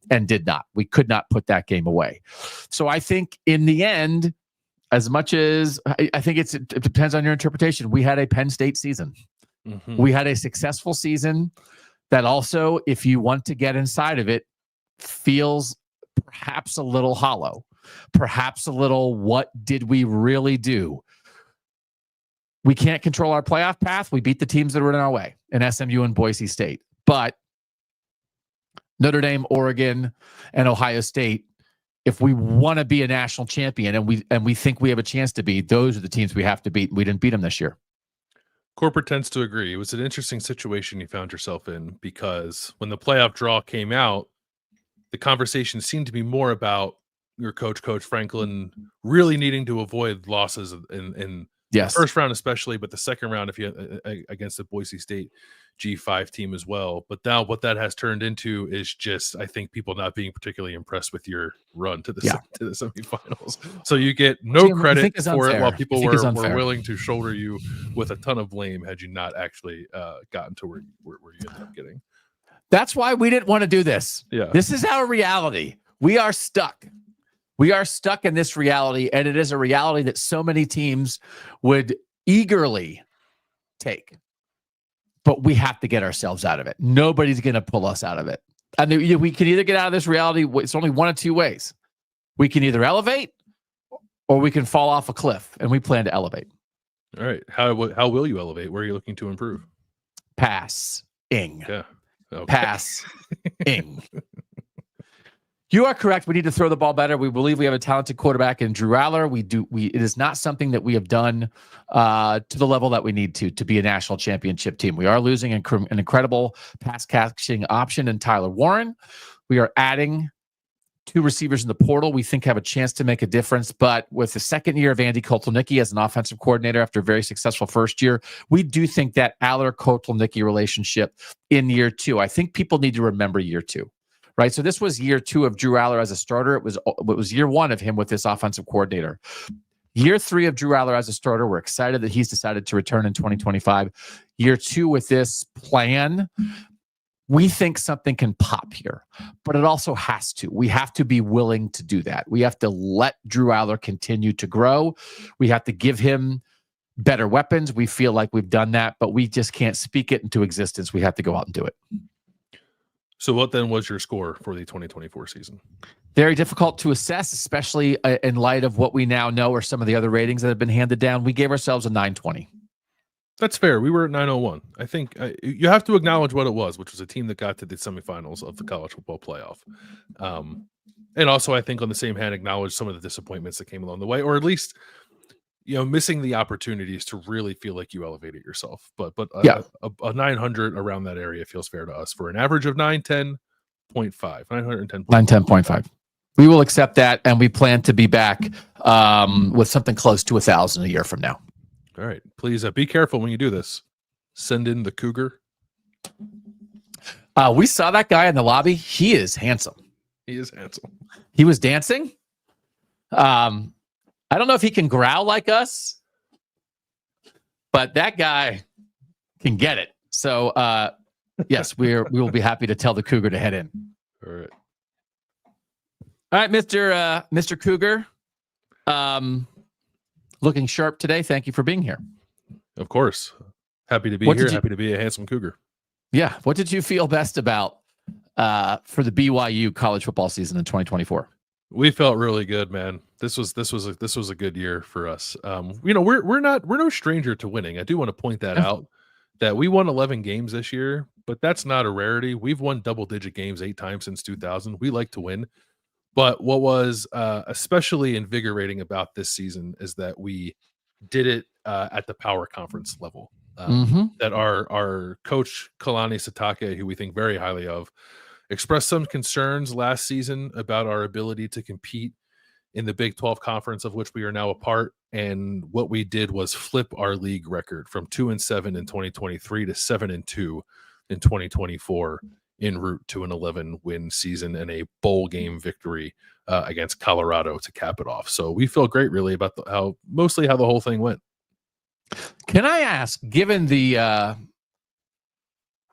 and did not. We could not put that game away. So I think in the end, as much as I think it depends on your interpretation, we had a Penn State season. Mm-hmm. We had a successful season that also, if you want to get inside of it, feels perhaps a little hollow, perhaps a little, what did we really do? We can't control our playoff path. We beat the teams that were in our way in SMU and Boise State. But Notre Dame, Oregon, and Ohio State, if we want to be a national champion and we think we have a chance to be, those are the teams we have to beat. We didn't beat them this year. Corporate tends to agree. It was an interesting situation you found yourself in because when the playoff draw came out, the conversation seemed to be more about your coach, Coach Franklin, really needing to avoid losses in the Yes. first round, especially, but the second round, if you against the Boise State G5 team as well. But now what that has turned into is just, I think, people not being particularly impressed with your run to the semifinals. So you get no Jim, credit for it, while You people think it's were unfair. willing to shoulder you with a ton of blame had you not actually gotten to where you ended up getting. That's why we didn't want to do this. Yeah. This is our reality. We are stuck. We are stuck in this reality, and it is a reality that so many teams would eagerly take. But we have to get ourselves out of it. Nobody's going to pull us out of it. And we can either get out of this reality. It's only one of two ways. We can either elevate or we can fall off a cliff, and we plan to elevate. All right. How will you elevate? Where are you looking to improve? Passing. Yeah. Okay. Passing. You are correct. We need to throw the ball better. We believe we have a talented quarterback in Drew Aller. It is not something that we have done to the level that we need to be a national championship team. We are losing an incredible pass catching option in Tyler Warren. We are adding 2 receivers in the portal we think have a chance to make a difference. But with the second year of Andy Kotelnicki as an offensive coordinator after a very successful first year, we do think that Aller-Kotelnicki relationship in year 2, I think people need to remember year 2. Right. So this was year 2 of Drew Aller as a starter. It was year 1 of him with this offensive coordinator. Year 3 of Drew Aller as a starter. We're excited that he's decided to return in 2025. Year 2 with this plan. We think something can pop here, but it also has to. We have to be willing to do that. We have to let Drew Aller continue to grow. We have to give him better weapons. We feel like we've done that, but we just can't speak it into existence. We have to go out and do it. So what then was your score for the 2024 season? Very difficult to assess, especially in light of what we now know or some of the other ratings that have been handed down. We gave ourselves a 920. That's fair. We were at 901. I think you have to acknowledge what it was, which was a team that got to the semifinals of the college football playoff. And also, I think on the same hand, acknowledge some of the disappointments that came along the way, or at least, missing the opportunities to really feel like you elevated yourself. But a 900 around that area feels fair to us for an average of 910.5. 910.5. We will accept that, and we plan to be back with something close to 1,000 a year from now. All right. Please be careful when you do this. Send in the cougar. We saw that guy in the lobby. He is handsome. He is handsome. He was dancing. I don't know if he can growl like us, but that guy can get it. So, yes, we will be happy to tell the Cougar to head in. All right. All right, Mr. Cougar. Looking sharp today. Thank you for being here. Of course. Happy to be here. Happy to be a handsome Cougar. Yeah. What did you feel best about for the BYU college football season in 2024? We felt really good, man. This was a good year for us. We're no stranger to winning. I do want to point that out, that we won 11 games this year, but that's not a rarity. We've won double-digit games 8 times since 2000. We like to win. But what was especially invigorating about this season is that we did it at the power conference level. That our coach Kalani Sitake, who we think very highly of, expressed some concerns last season about our ability to compete in the Big 12 conference, of which we are now a part. And what we did was flip our league record from 2-7 in 2023 to 7-2 in 2024, en route to an 11-win season and a bowl game victory against Colorado to cap it off. So we feel great, really, about how the whole thing went. Can I ask, given the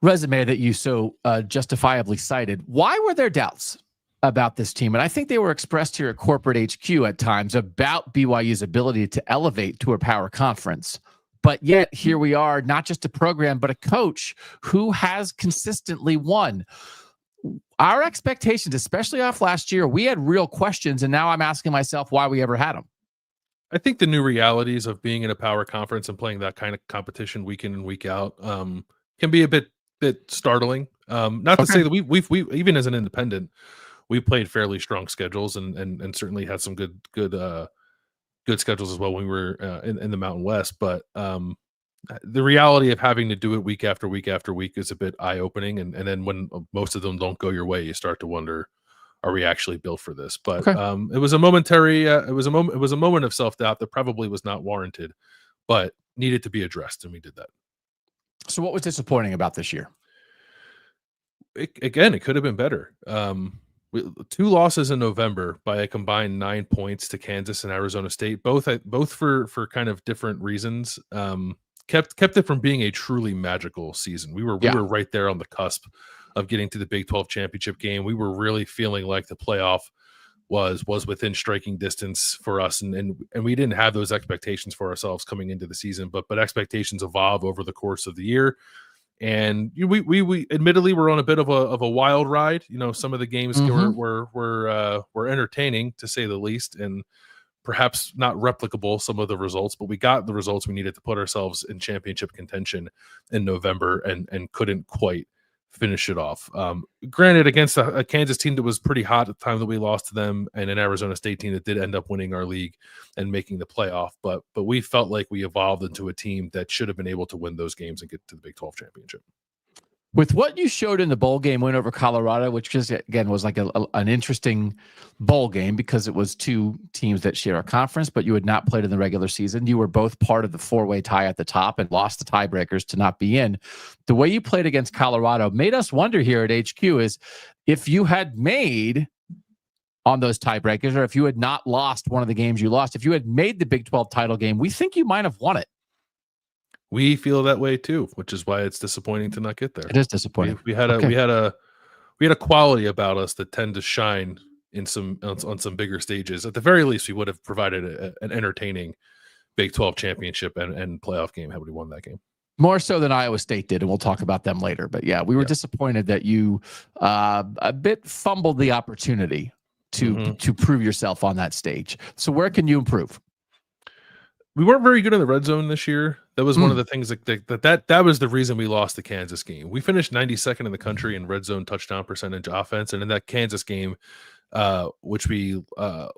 resume that you so justifiably cited, why were there doubts about this team? And I think they were expressed here at corporate HQ at times about BYU's ability to elevate to a power conference. But yet here we are, not just a program, but a coach who has consistently won. Our expectations, especially off last year, we had real questions. And now I'm asking myself why we ever had them. I think the new realities of being in a power conference and playing that kind of competition week in and week out can be a bit startling. Not to say that we even as an independent, we played fairly strong schedules and certainly had some good schedules as well when we were in the Mountain West. But the reality of having to do it week after week after week is a bit eye opening. And then when most of them don't go your way, you start to wonder, are we actually built for this? But Okay. it was a momentary, it was a moment of self doubt that probably was not warranted, but needed to be addressed, and we did that. So what was disappointing about this year? It could have been better. 2 losses in November by a combined 9 points to Kansas and Arizona State, both for kind of different reasons. Kept it from being a truly magical season. We Yeah. were right there on the cusp of getting to the Big 12 championship game. We were really feeling like the playoff was within striking distance for us, and we didn't have those expectations for ourselves coming into the season, but expectations evolve over the course of the year. And we admittedly were on a bit of a wild ride. Some of the games were entertaining, to say the least, and perhaps not replicable, some of the results, but we got the results we needed to put ourselves in championship contention in November, and couldn't quite finish it off. Granted, against a Kansas team that was pretty hot at the time that we lost to them, and an Arizona State team that did end up winning our league and making the playoff, but we felt like we evolved into a team that should have been able to win those games and get to the Big 12 championship. With what you showed in the bowl game win over Colorado, which just again was like an interesting bowl game because it was two teams that share a conference, but you had not played in the regular season. You were both part of the 4-way tie at the top and lost the tiebreakers to not be in. The way you played against Colorado made us wonder here at HQ is if you had made on those tiebreakers, or if you had not lost one of the games you lost, if you had made the Big 12 title game, we think you might have won it. We feel that way too, which is why it's disappointing to not get there. It is disappointing. We had a quality about us that tend to shine on some bigger stages. At the very least, we would have provided an entertaining Big 12 championship and playoff game had we won that game. More so than Iowa State did, and we'll talk about them later. But yeah, we were disappointed that you a bit fumbled the opportunity to prove yourself on that stage. So where can you improve? We weren't very good in the red zone this year. That was one of the things that was the reason we lost the Kansas game. We finished 92nd in the country in red zone touchdown percentage offense, and in that Kansas game, which we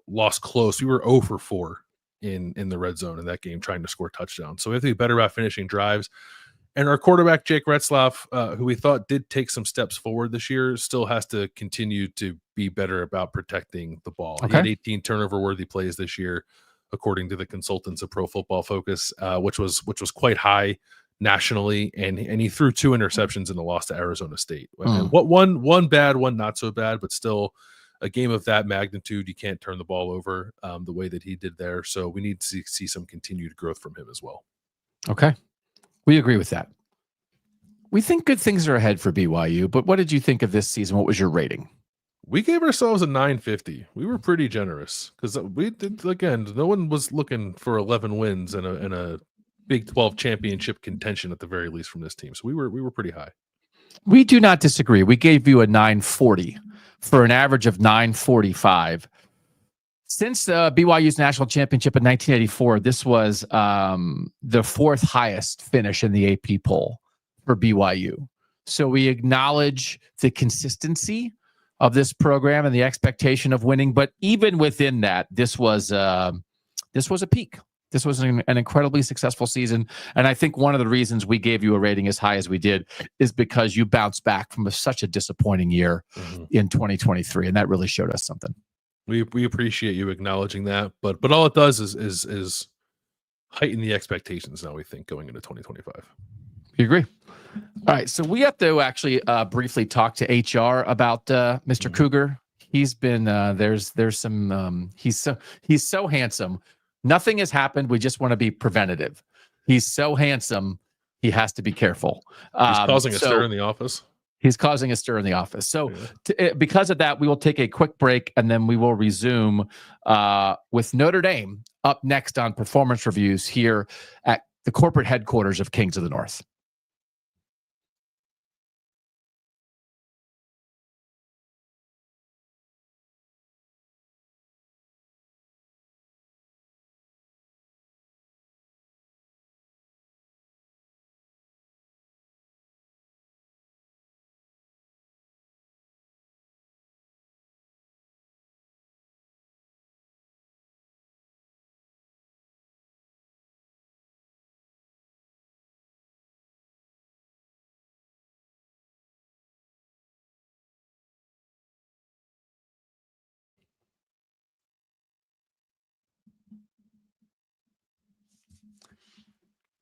lost close, we were 0 for 4 in the red zone in that game trying to score touchdowns. So we have to be better about finishing drives. And our quarterback Jake Retzlaff, who we thought did take some steps forward this year, still has to continue to be better about protecting the ball. Okay. He had 18 turnover-worthy plays this year, according to the consultants of Pro Football Focus, which was quite high nationally, and he threw 2 interceptions in the loss to Arizona State. And one bad, one not so bad, but still a game of that magnitude, you can't turn the ball over the way that he did there. So we need to see some continued growth from him as well. Okay, we agree with that. We think good things are ahead for BYU, but what did you think of this season? What was your rating? We gave ourselves a 950. We were pretty generous because we did, again, no one was looking for 11 wins and a Big 12 championship contention at the very least from this team. So we were pretty high. We do not disagree. We gave you a 940 for an average of 945. Since BYU's national championship in 1984, this was the 4th highest finish in the AP poll for BYU. So we acknowledge the consistency of this program and the expectation of winning, but even within that, this was a peak. This was an incredibly successful season, and I think one of the reasons we gave you a rating as high as we did is because you bounced back from such a disappointing year in 2023, and that really showed us something. We appreciate you acknowledging that, but all it does is heighten the expectations now, we think, going into 2025. You agree? All right, so we have to actually briefly talk to HR about Mr. Cougar. He's been there's some he's so handsome. Nothing has happened. We just want to be preventative. He's so handsome. He has to be careful. He's causing a stir in the office. He's causing a stir in the office. So because of that, we will take a quick break and then we will resume with Notre Dame up next on Performance Reviews here at the corporate headquarters of Kings of the North.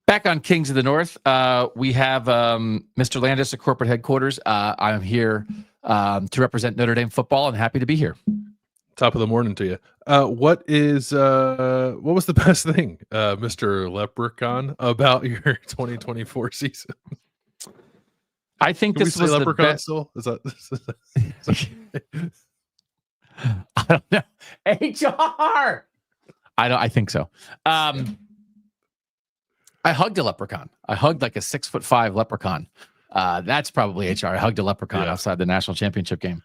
Back on Kings of the North, we have Mr. Landis at corporate headquarters. I'm here to represent Notre Dame football and happy to be here. Top of the morning to you. What was the best thing, Mr. Leprechaun, about your 2024 season? I think this was Leprechaun the best. still? Is that I don't know. HR. I think so. I hugged a leprechaun. I hugged like a 6'5" leprechaun. That's probably HR. I hugged a leprechaun outside the national championship game.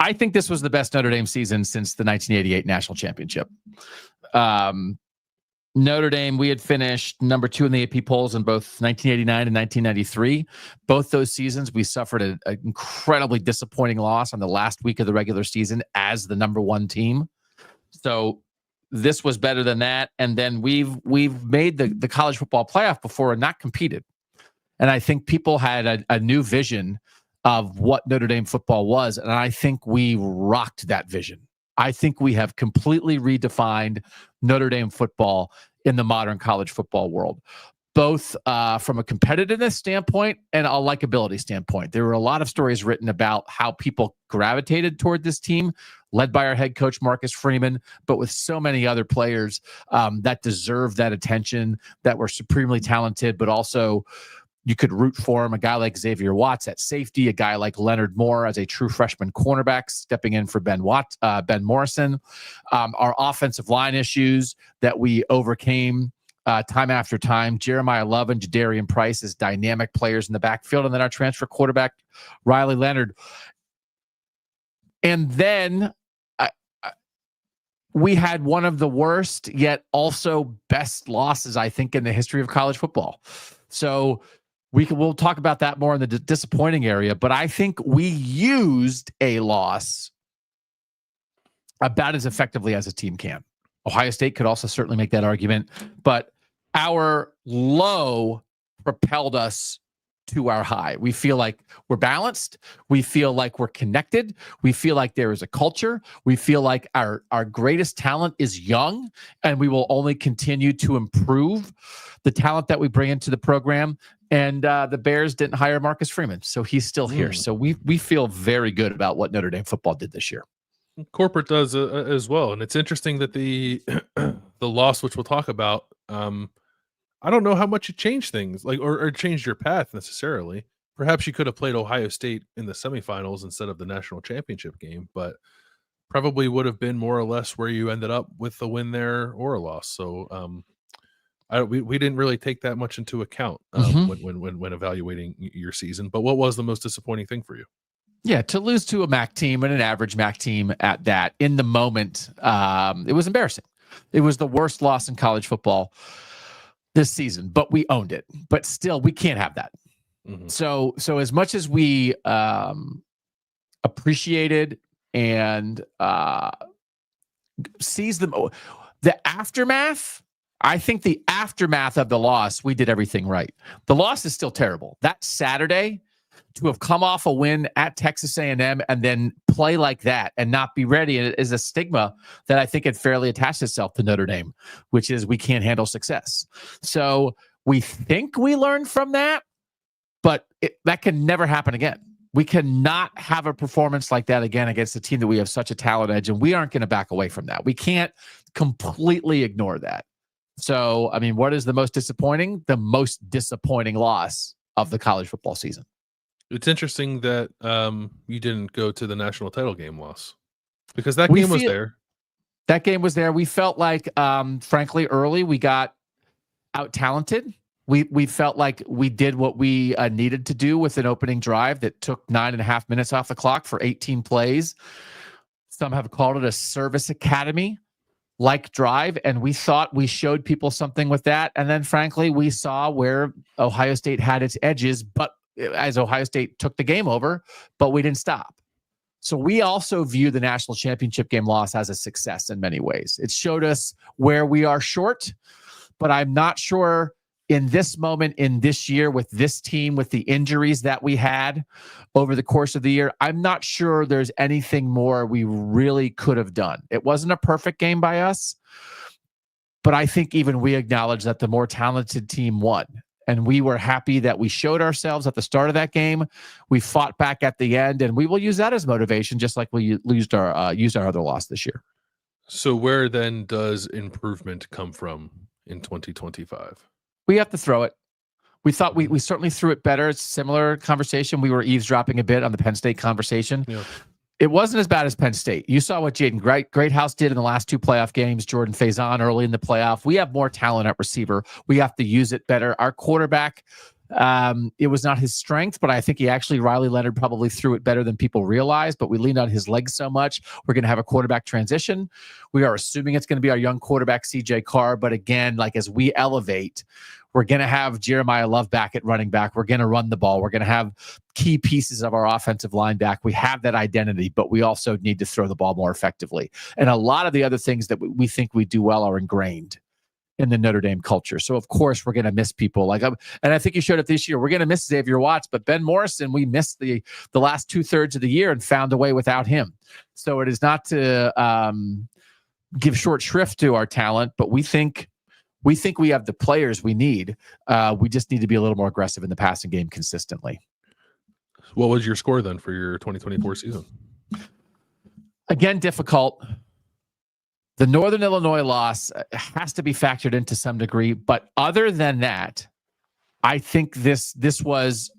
I think this was the best Notre Dame season since the 1988 national championship. Notre Dame, we had finished number 2 in the AP polls in both 1989 and 1993. Both those seasons, we suffered an incredibly disappointing loss on the last week of the regular season as the number 1 team. So this was better than that. And then we've made the college football playoff before and not competed. And I think people had a new vision of what Notre Dame football was. And I think we rocked that vision. I think we have completely redefined Notre Dame football in the modern college football world, both from a competitiveness standpoint and a likability standpoint. There were a lot of stories written about how people gravitated toward this team, led by our head coach, Marcus Freeman, but with so many other players that deserve that attention, that were supremely talented, but also you could root for him. A guy like Xavier Watts at safety, a guy like Leonard Moore as a true freshman cornerback, stepping in for Ben Morrison. Our offensive line issues that we overcame time after time. Jeremiah Love and Jadarian Price as dynamic players in the backfield, and then our transfer quarterback, Riley Leonard. And then we had one of the worst, yet also best losses, I think, in the history of college football. So we'll talk about that more in the disappointing area, but I think we used a loss about as effectively as a team can. Ohio State could also certainly make that argument, but our low propelled us to our high. We feel like we're balanced. We feel like we're connected. We feel like there is a culture. We feel like our greatest talent is young, and we will only continue to improve the talent that we bring into the program. And the Bears didn't hire Marcus Freeman, so he's still here. So we feel very good about what Notre Dame football did this year. Corporate does as well, and it's interesting that the loss, which we'll talk about, I don't know how much it changed things, like or changed your path necessarily. Perhaps you could have played Ohio State in the semifinals instead of the national championship game, but probably would have been more or less where you ended up with the win there or a loss. So we didn't really take that much into account when evaluating your season. But what was the most disappointing thing for you? Yeah, to lose to a MAC team and an average MAC team at that in the moment, it was embarrassing. It was the worst loss in college football this season, but we owned it. But still, we can't have that. Mm-hmm. So as much as we appreciated and seized the aftermath, I think the aftermath of the loss, we did everything right. The loss is still terrible. That Saturday, to have come off a win at Texas A&M and then play like that and not be ready is a stigma that I think had fairly attached itself to Notre Dame, which is we can't handle success. So we think we learned from that, but that can never happen again. We cannot have a performance like that again against a team that we have such a talent edge, and we aren't going to back away from that. We can't completely ignore that. So, I mean, what is the most disappointing? The most disappointing loss of the college football season. It's interesting that you didn't go to the national title game loss because that game was there. That game was there. We felt like, frankly, early we got out-talented. We felt like we did what we needed to do with an opening drive that took 9.5 minutes off the clock for 18 plays. Some have called it a service academy-like drive, and we thought we showed people something with that. And then, frankly, we saw where Ohio State had its edges, but as Ohio State took the game over, but we didn't stop. So we also view the national championship game loss as a success in many ways. It showed us where we are short, but I'm not sure in this moment, in this year, with this team, with the injuries that we had over the course of the year, I'm not sure there's anything more we really could have done. It wasn't a perfect game by us, But I think even we acknowledge that the more talented team won. And we were happy that we showed ourselves at the start of that game. We fought back at the end, and we will use that as motivation, just like we used our other loss this year. So where then does improvement come from in 2025? We have to throw it. We thought we certainly threw it better. It's a similar conversation. We were eavesdropping a bit on the Penn State conversation. Yeah. It wasn't as bad as Penn State. You saw what Jaden Greathouse did in the last 2 playoff games, Jordan Faison early in the playoff. We have more talent at receiver. We have to use it better. Our quarterback, it was not his strength, but I think Riley Leonard probably threw it better than people realized, but we leaned on his legs so much. We're going to have a quarterback transition. We are assuming it's going to be our young quarterback, CJ Carr. But again, like as we elevate, we're going to have Jeremiah Love back at running back. We're going to run the ball. We're going to have key pieces of our offensive line back. We have that identity, but we also need to throw the ball more effectively. And a lot of the other things that we think we do well are ingrained in the Notre Dame culture. So, of course, we're going to miss people. And I think you showed it this year. We're going to miss Xavier Watts, but Ben Morrison, we missed the last 2/3 of the year and found a way without him. So it is not to give short shrift to our talent, but we think we have the players we need. We just need to be a little more aggressive in the passing game consistently. What was your score then for your 2024 season? Again, difficult. The Northern Illinois loss has to be factored into some degree, but other than that, I think this was,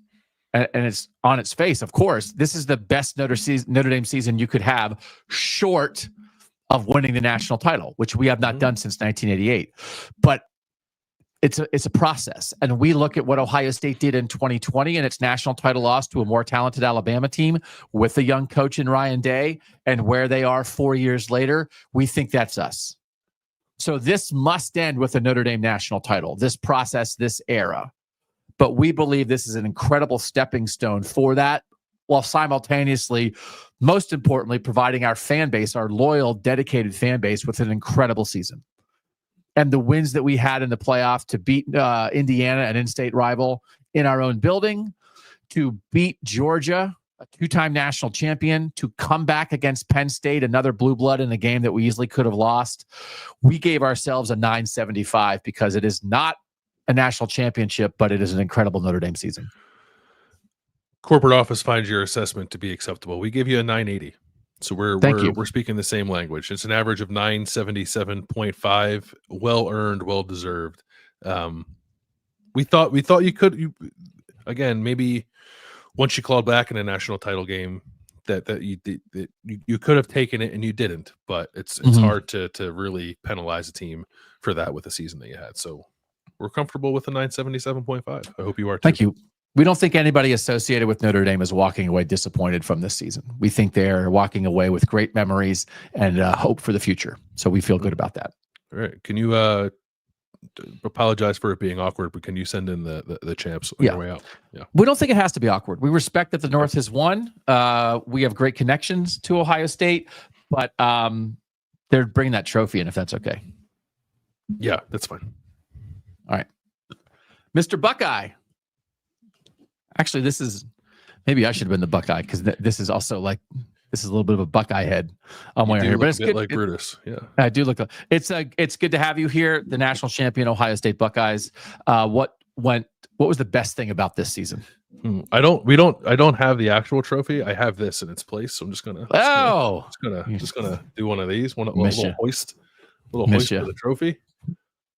and it's on its face, of course, this is the best Notre Dame season you could have, short of winning the national title, which we have not done since 1988. But it's a process. And we look at what Ohio State did in 2020 and its national title loss to a more talented Alabama team with a young coach in Ryan Day, and where they are 4 years later. We think that's us. So this must end with a Notre Dame national title, this process, this era. But we believe this is an incredible stepping stone for that, while simultaneously, most importantly, providing our fan base, our loyal, dedicated fan base, with an incredible season. And the wins that we had in the playoff to beat Indiana, an in-state rival, in our own building, to beat Georgia, a 2-time national champion, to come back against Penn State, another blue blood in a game that we easily could have lost. We gave ourselves a 975 because it is not a national championship, but it is an incredible Notre Dame season. Corporate office finds your assessment to be acceptable. We give you a 980. So we're speaking the same language. It's an average of 977.5, well earned, well deserved. We thought you could, again, maybe once you clawed back in a national title game, that you could have taken it and you didn't. But it's hard to really penalize a team for that with the season that you had. So we're comfortable with the 977.5. I hope you are too. Thank you. We don't think anybody associated with Notre Dame is walking away disappointed from this season. We think they're walking away with great memories and hope for the future. So we feel good about that. All right. Can you apologize for it being awkward, but can you send in the champs on your way out? Yeah. We don't think it has to be awkward. We respect that the North has won. We have great connections to Ohio State, but they're bringing that trophy in if that's okay. Yeah, that's fine. All right. Mr. Buckeye. Actually, maybe I should have been the Buckeye, because this is also like, this is a little bit of a Buckeye head I'm wearing here, but it's good. Like Brutus. Yeah, I do look. It's good to have you here, the national champion Ohio State Buckeyes. What was the best thing about this season? I don't have the actual trophy. I have this in its place, so I'm just gonna do one of these, a little hoist for the trophy.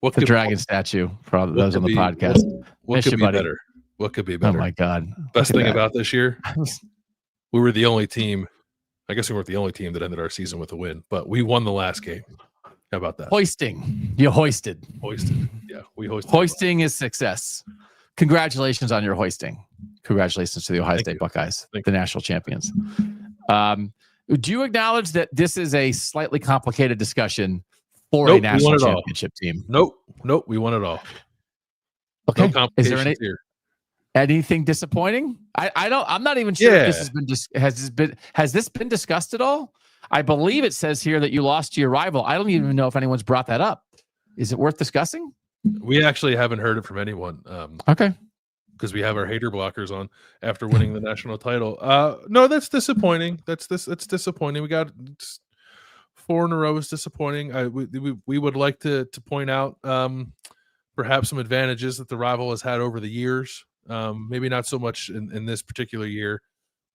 The dragon statue for those on the podcast. What could be better? What could be better? Oh my God. Best thing about this year, we were the only team. I guess we weren't the only team that ended our season with a win, but we won the last game. How about that? Hoisting. You hoisted. Yeah, we hoisted. Hoisting is success. Congratulations on your hoisting. Congratulations to the Ohio State Buckeyes, the national champions. Do you acknowledge that this is a slightly complicated discussion for a national championship team? Nope. We won it all. Okay. No complications here. Anything disappointing? I'm not even sure if has this been discussed at all? I believe it says here that you lost to your rival. I don't even know if anyone's brought that up. Is it worth discussing? We actually haven't heard it from anyone. Okay. Because we have our hater blockers on after winning the national title. No, that's disappointing. It's disappointing. We got 4 in a row is disappointing. We would like to point out perhaps some advantages that the rival has had over the years. Maybe not so much in this particular year.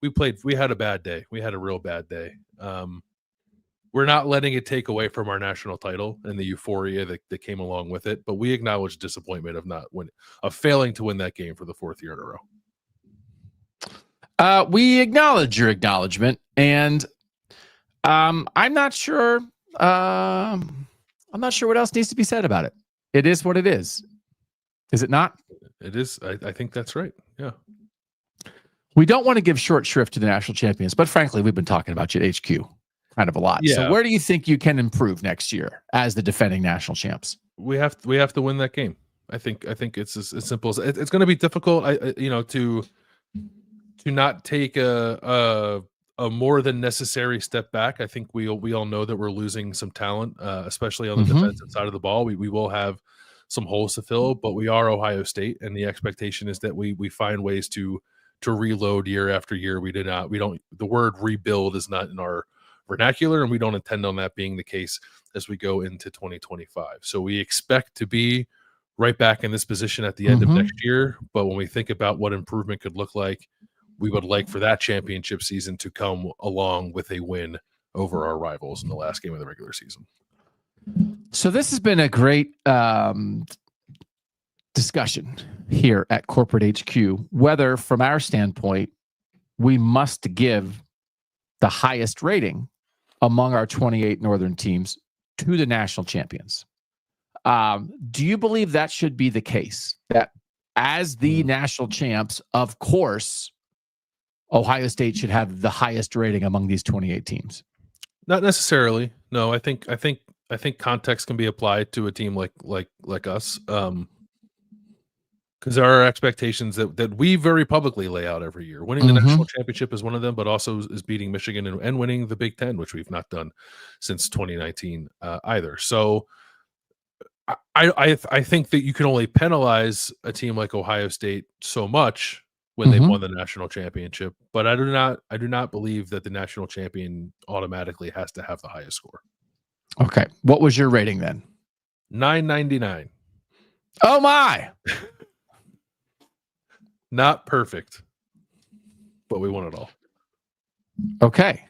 We had a bad day. We had a real bad day. We're not letting it take away from our national title and the euphoria that came along with it, but we acknowledge disappointment of failing to win that game for the 4th year in a row. We acknowledge your acknowledgement, and I'm not sure. I'm not sure what else needs to be said about it. It is what it is. Is it not? It is. I think that's right. Yeah. We don't want to give short shrift to the national champions, but frankly, we've been talking about you at HQ kind of a lot. Yeah. So where do you think you can improve next year as the defending national champs? We have to win that game. I think it's as simple as it's going to be difficult. To not take a more than necessary step back. I think we all know that we're losing some talent, especially on the defensive side of the ball. We will have some holes to fill, but we are Ohio State, and the expectation is that we find ways to reload year after year. The word rebuild is not in our vernacular, and we don't intend on that being the case as we go into 2025. So we expect to be right back in this position at the end of next year. But when we think about what improvement could look like, we would like for that championship season to come along with a win over our rivals in the last game of the regular season. So this has been a great discussion here at Corporate HQ, whether from our standpoint, we must give the highest rating among our 28 Northern teams to the national champions. Do you believe that should be the case? That as the national champs, of course, Ohio State should have the highest rating among these 28 teams? Not necessarily. No, I think context can be applied to a team like us. Because there are expectations that we very publicly lay out every year. Winning the national championship is one of them, but also is beating Michigan and winning the Big Ten, which we've not done since 2019 either. So I think that you can only penalize a team like Ohio State so much when they won the national championship, but I do not believe that the national champion automatically has to have the highest score. Okay, what was your rating then? 999. Oh my! Not perfect, but we won it all. Okay.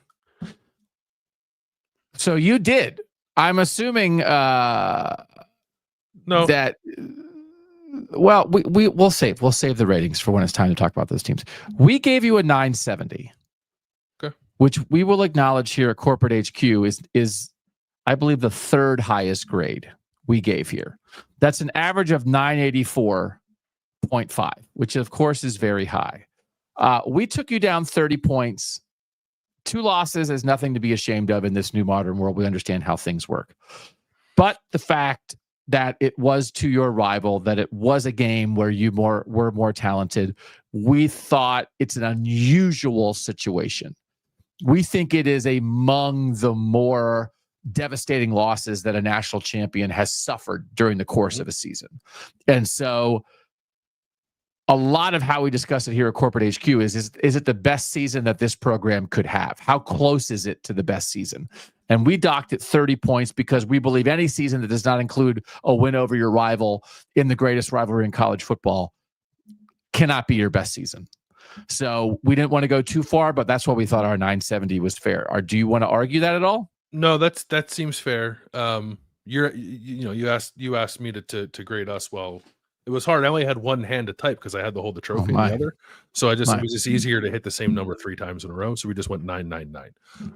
So you did. I'm assuming No. that. Well, we'll save the ratings for when it's time to talk about those teams. We gave you a 970. Okay. Which we will acknowledge here at Corporate HQ is I believe the 3rd highest grade we gave here. That's an average of 984.5, which of course is very high. We took you down 30 points. 2 losses is nothing to be ashamed of in this new modern world. We understand how things work. But the fact that it was to your rival, that it was a game where you were more talented, we thought it's an unusual situation. We think it is among the more devastating losses that a national champion has suffered during the course of a season. And so a lot of how we discuss it here at Corporate HQ is it the best season that this program could have? How close is it to the best season? And we docked at 30 points because we believe any season that does not include a win over your rival in the greatest rivalry in college football cannot be your best season. So we didn't want to go too far, but that's why we thought our 970 was fair. Or do you want to argue that at all? No, that seems fair. You asked me to grade us. Well, it was hard. I only had one hand to type because I had to hold the trophy in the other. So it was just easier to hit the same number 3 times in a row. So we just went 999.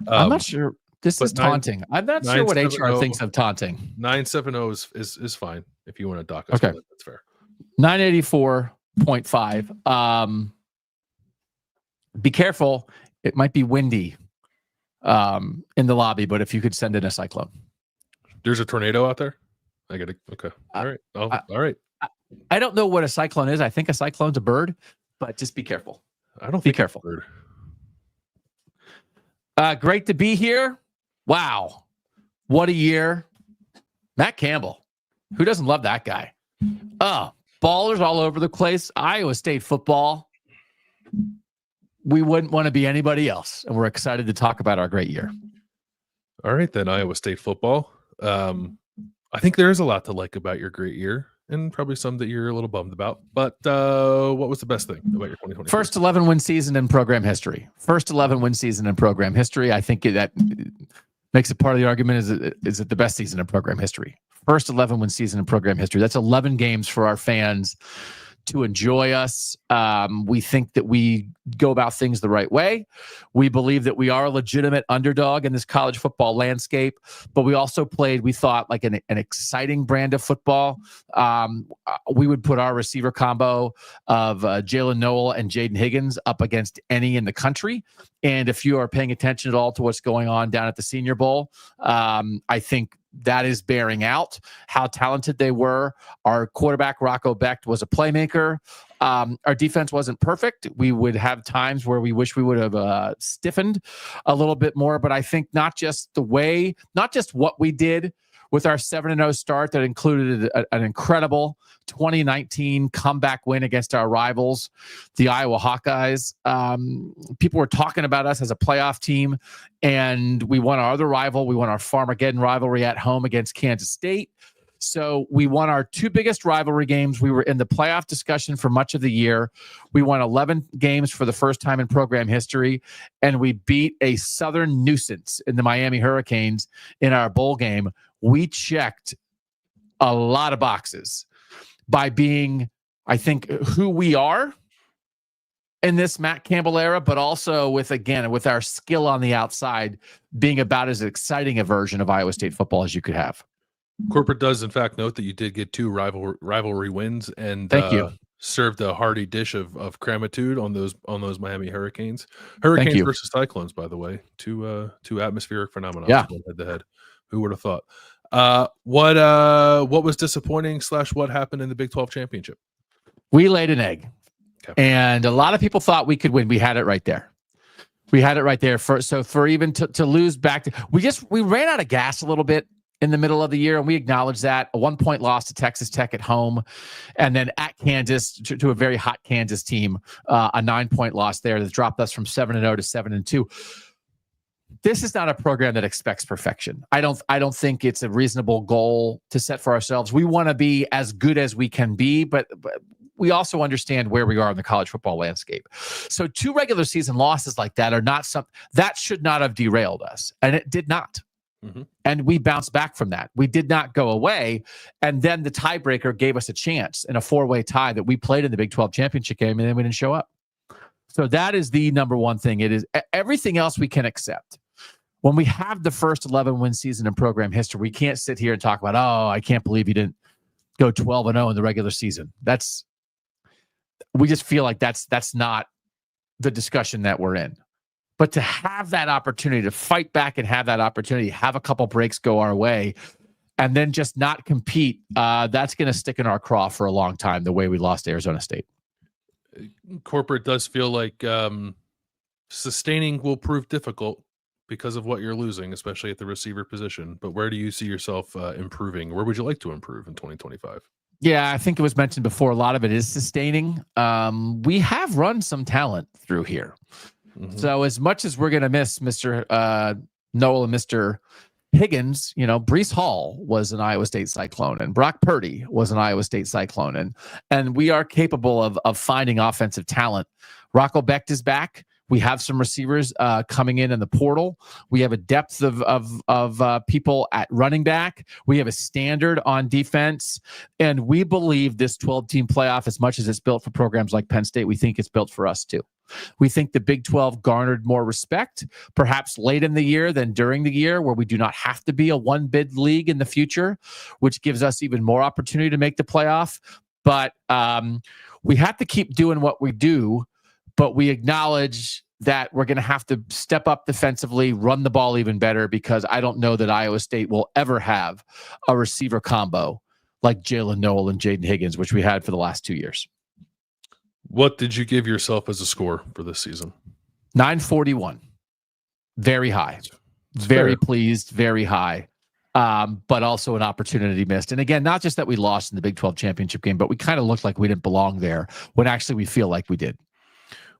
I'm not sure. This is taunting. I'm not sure what HR thinks of taunting. 970 is fine if you want to dock us. Okay, that's fair. 984.5. Be careful. It might be windy in the lobby, but if you could send in a cyclone. There's a tornado out there? Okay. All right. All right. I don't know what a cyclone is. I think a cyclone's a bird, but just be careful. I don't be think careful. It's a bird. Great to be here. Wow. What a year. Matt Campbell. Who doesn't love that guy? Ballers all over the place. Iowa State football. We wouldn't want to be anybody else. And we're excited to talk about our great year. All right, then Iowa State football. I think there is a lot to like about your great year, and probably some that you're a little bummed about. But what was the best thing about your 2023? First 11 win season in program history. First 11 win season in program history. I think that makes it part of the argument. Is it the best season in program history? First 11 win season in program history. That's 11 games for our fans to enjoy us. We think that we go about things the right way. We believe that we are a legitimate underdog in this college football landscape, but we also played, we thought, like an exciting brand of football. We would put our receiver combo of Jalen Noel and Jaden Higgins up against any in the country. And if you are paying attention at all to what's going on down at the Senior Bowl, I think that is bearing out how talented they were. Our quarterback, Rocco Becht, was a playmaker. Our defense wasn't perfect. We would have times where we wish we would have stiffened a little bit more. But I think not just what we did with our 7-0 start that included an incredible 2019 comeback win against our rivals, the Iowa Hawkeyes. People were talking about us as a playoff team, and we won our other rival. We won our Farmageddon rivalry at home against Kansas State. So we won our two biggest rivalry games. We were in the playoff discussion for much of the year. We won 11 games for the first time in program history, and we beat a Southern nuisance in the Miami Hurricanes in our bowl game. We checked a lot of boxes by being, I think, who we are in this Matt Campbell era, but also with our skill on the outside, being about as exciting a version of Iowa State football as you could have. Corporate does, in fact, note that you did get two rivalry wins, and thank you. Served a hearty dish of cramitude on those Miami Hurricanes. Hurricanes versus Cyclones, by the way, two atmospheric phenomena. Yeah, head to head. Who would have thought? What was disappointing / what happened in the Big 12 championship? We laid an egg, okay. And a lot of people thought we could win. We had it right there. For even to lose back to, we ran out of gas a little bit in the middle of the year, and we acknowledge that. A 1-point loss to Texas Tech at home, and then at Kansas to a very hot Kansas team, a 9-point loss there that dropped us from 7-0 to 7-2. This is not a program that expects perfection. I don't think it's a reasonable goal to set for ourselves. We want to be as good as we can be, but we also understand where we are in the college football landscape. So 2 regular season losses like that are not something that should not have derailed us, and it did not. Mm-hmm. And we bounced back from that. We did not go away. And then the tiebreaker gave us a chance in a 4-way tie that we played in the Big 12 championship game, and then we didn't show up. So that is the number one thing. It is everything else we can accept. When we have the first 11 win season in program history, we can't sit here and talk about, oh, I can't believe you didn't go 12-0 in the regular season. We just feel like that's not the discussion that we're in. But to have that opportunity to fight back and have that opportunity, have a couple breaks go our way, and then just not compete, that's going to stick in our craw for a long time, the way we lost to Arizona State. Corporate does feel like sustaining will prove difficult because of what you're losing, especially at the receiver position. But where do you see yourself improving? Where would you like to improve in 2025? Yeah, I think it was mentioned before. A lot of it is sustaining. We have run some talent through here. Mm-hmm. So as much as we're going to miss Mr. Noel and Mr. Higgins, Breece Hall was an Iowa State Cyclone, and Brock Purdy was an Iowa State Cyclone, and we are capable of finding offensive talent. Rocco Becht is back. We have some receivers coming in the portal. We have a depth of people at running back. We have a standard on defense, and we believe this 12-team playoff, as much as it's built for programs like Penn State, we think it's built for us too. We think the Big 12 garnered more respect, perhaps late in the year than during the year, where we do not have to be a one-bid league in the future, which gives us even more opportunity to make the playoff. But we have to keep doing what we do, but we acknowledge that we're going to have to step up defensively, run the ball even better, because I don't know that Iowa State will ever have a receiver combo like Jalen Noel and Jaden Higgins, which we had for the last 2 years. What did you give yourself as a score for this season? 941. Very high. Very pleased, very high. But also an opportunity missed. And again, not just that we lost in the Big 12 championship game, but we kind of looked like we didn't belong there when actually we feel like we did.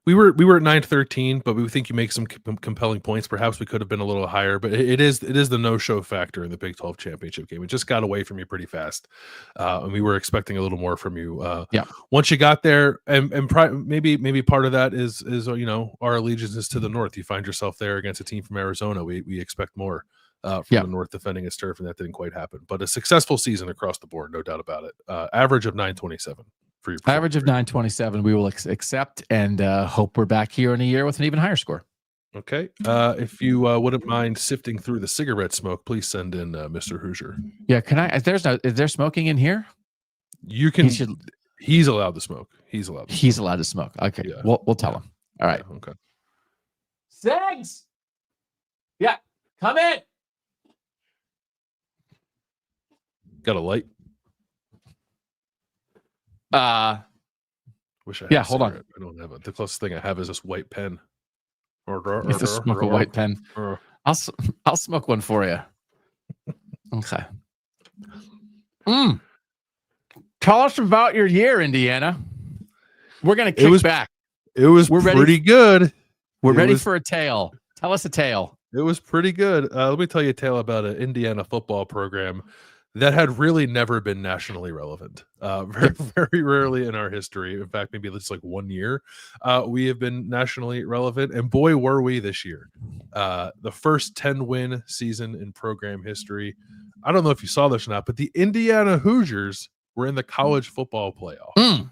We were at 9-13, but we think you make some compelling points. Perhaps we could have been a little higher, but it is the no-show factor in the Big 12 championship game. It just got away from you pretty fast, and we were expecting a little more from you. Once you got there, and maybe part of that is our allegiances to the North. You find yourself there against a team from Arizona. We expect more from the North defending its turf, and that didn't quite happen. But a successful season across the board, no doubt about it. Average of 927. Average of 927. We will accept and hope we're back here in a year with an even higher score. Okay. If you wouldn't mind sifting through the cigarette smoke, please send in Mr. Hoosier. Yeah. Can I? Is there smoking in here? You can. He's allowed to smoke. He's allowed to smoke. Okay. Yeah. We'll tell him. All right. Yeah, okay. Sigs. Yeah. Come in. Got a light? Wish I had hold on. I don't have it. The closest thing I have is this white pen. You have to smoke a white pen. I'll smoke one for you. Okay. Tell us about your year, Indiana. We're gonna kick back. We're pretty good. We're ready for a tale. Tell us a tale. It was pretty good. Let me tell you a tale about an Indiana football program that had really never been nationally relevant. Very, very rarely in our history. In fact, maybe it's like 1 year. We have been nationally relevant, and boy, were we this year. The first 10-win season in program history. I don't know if you saw this or not, but the Indiana Hoosiers were in the college football playoff.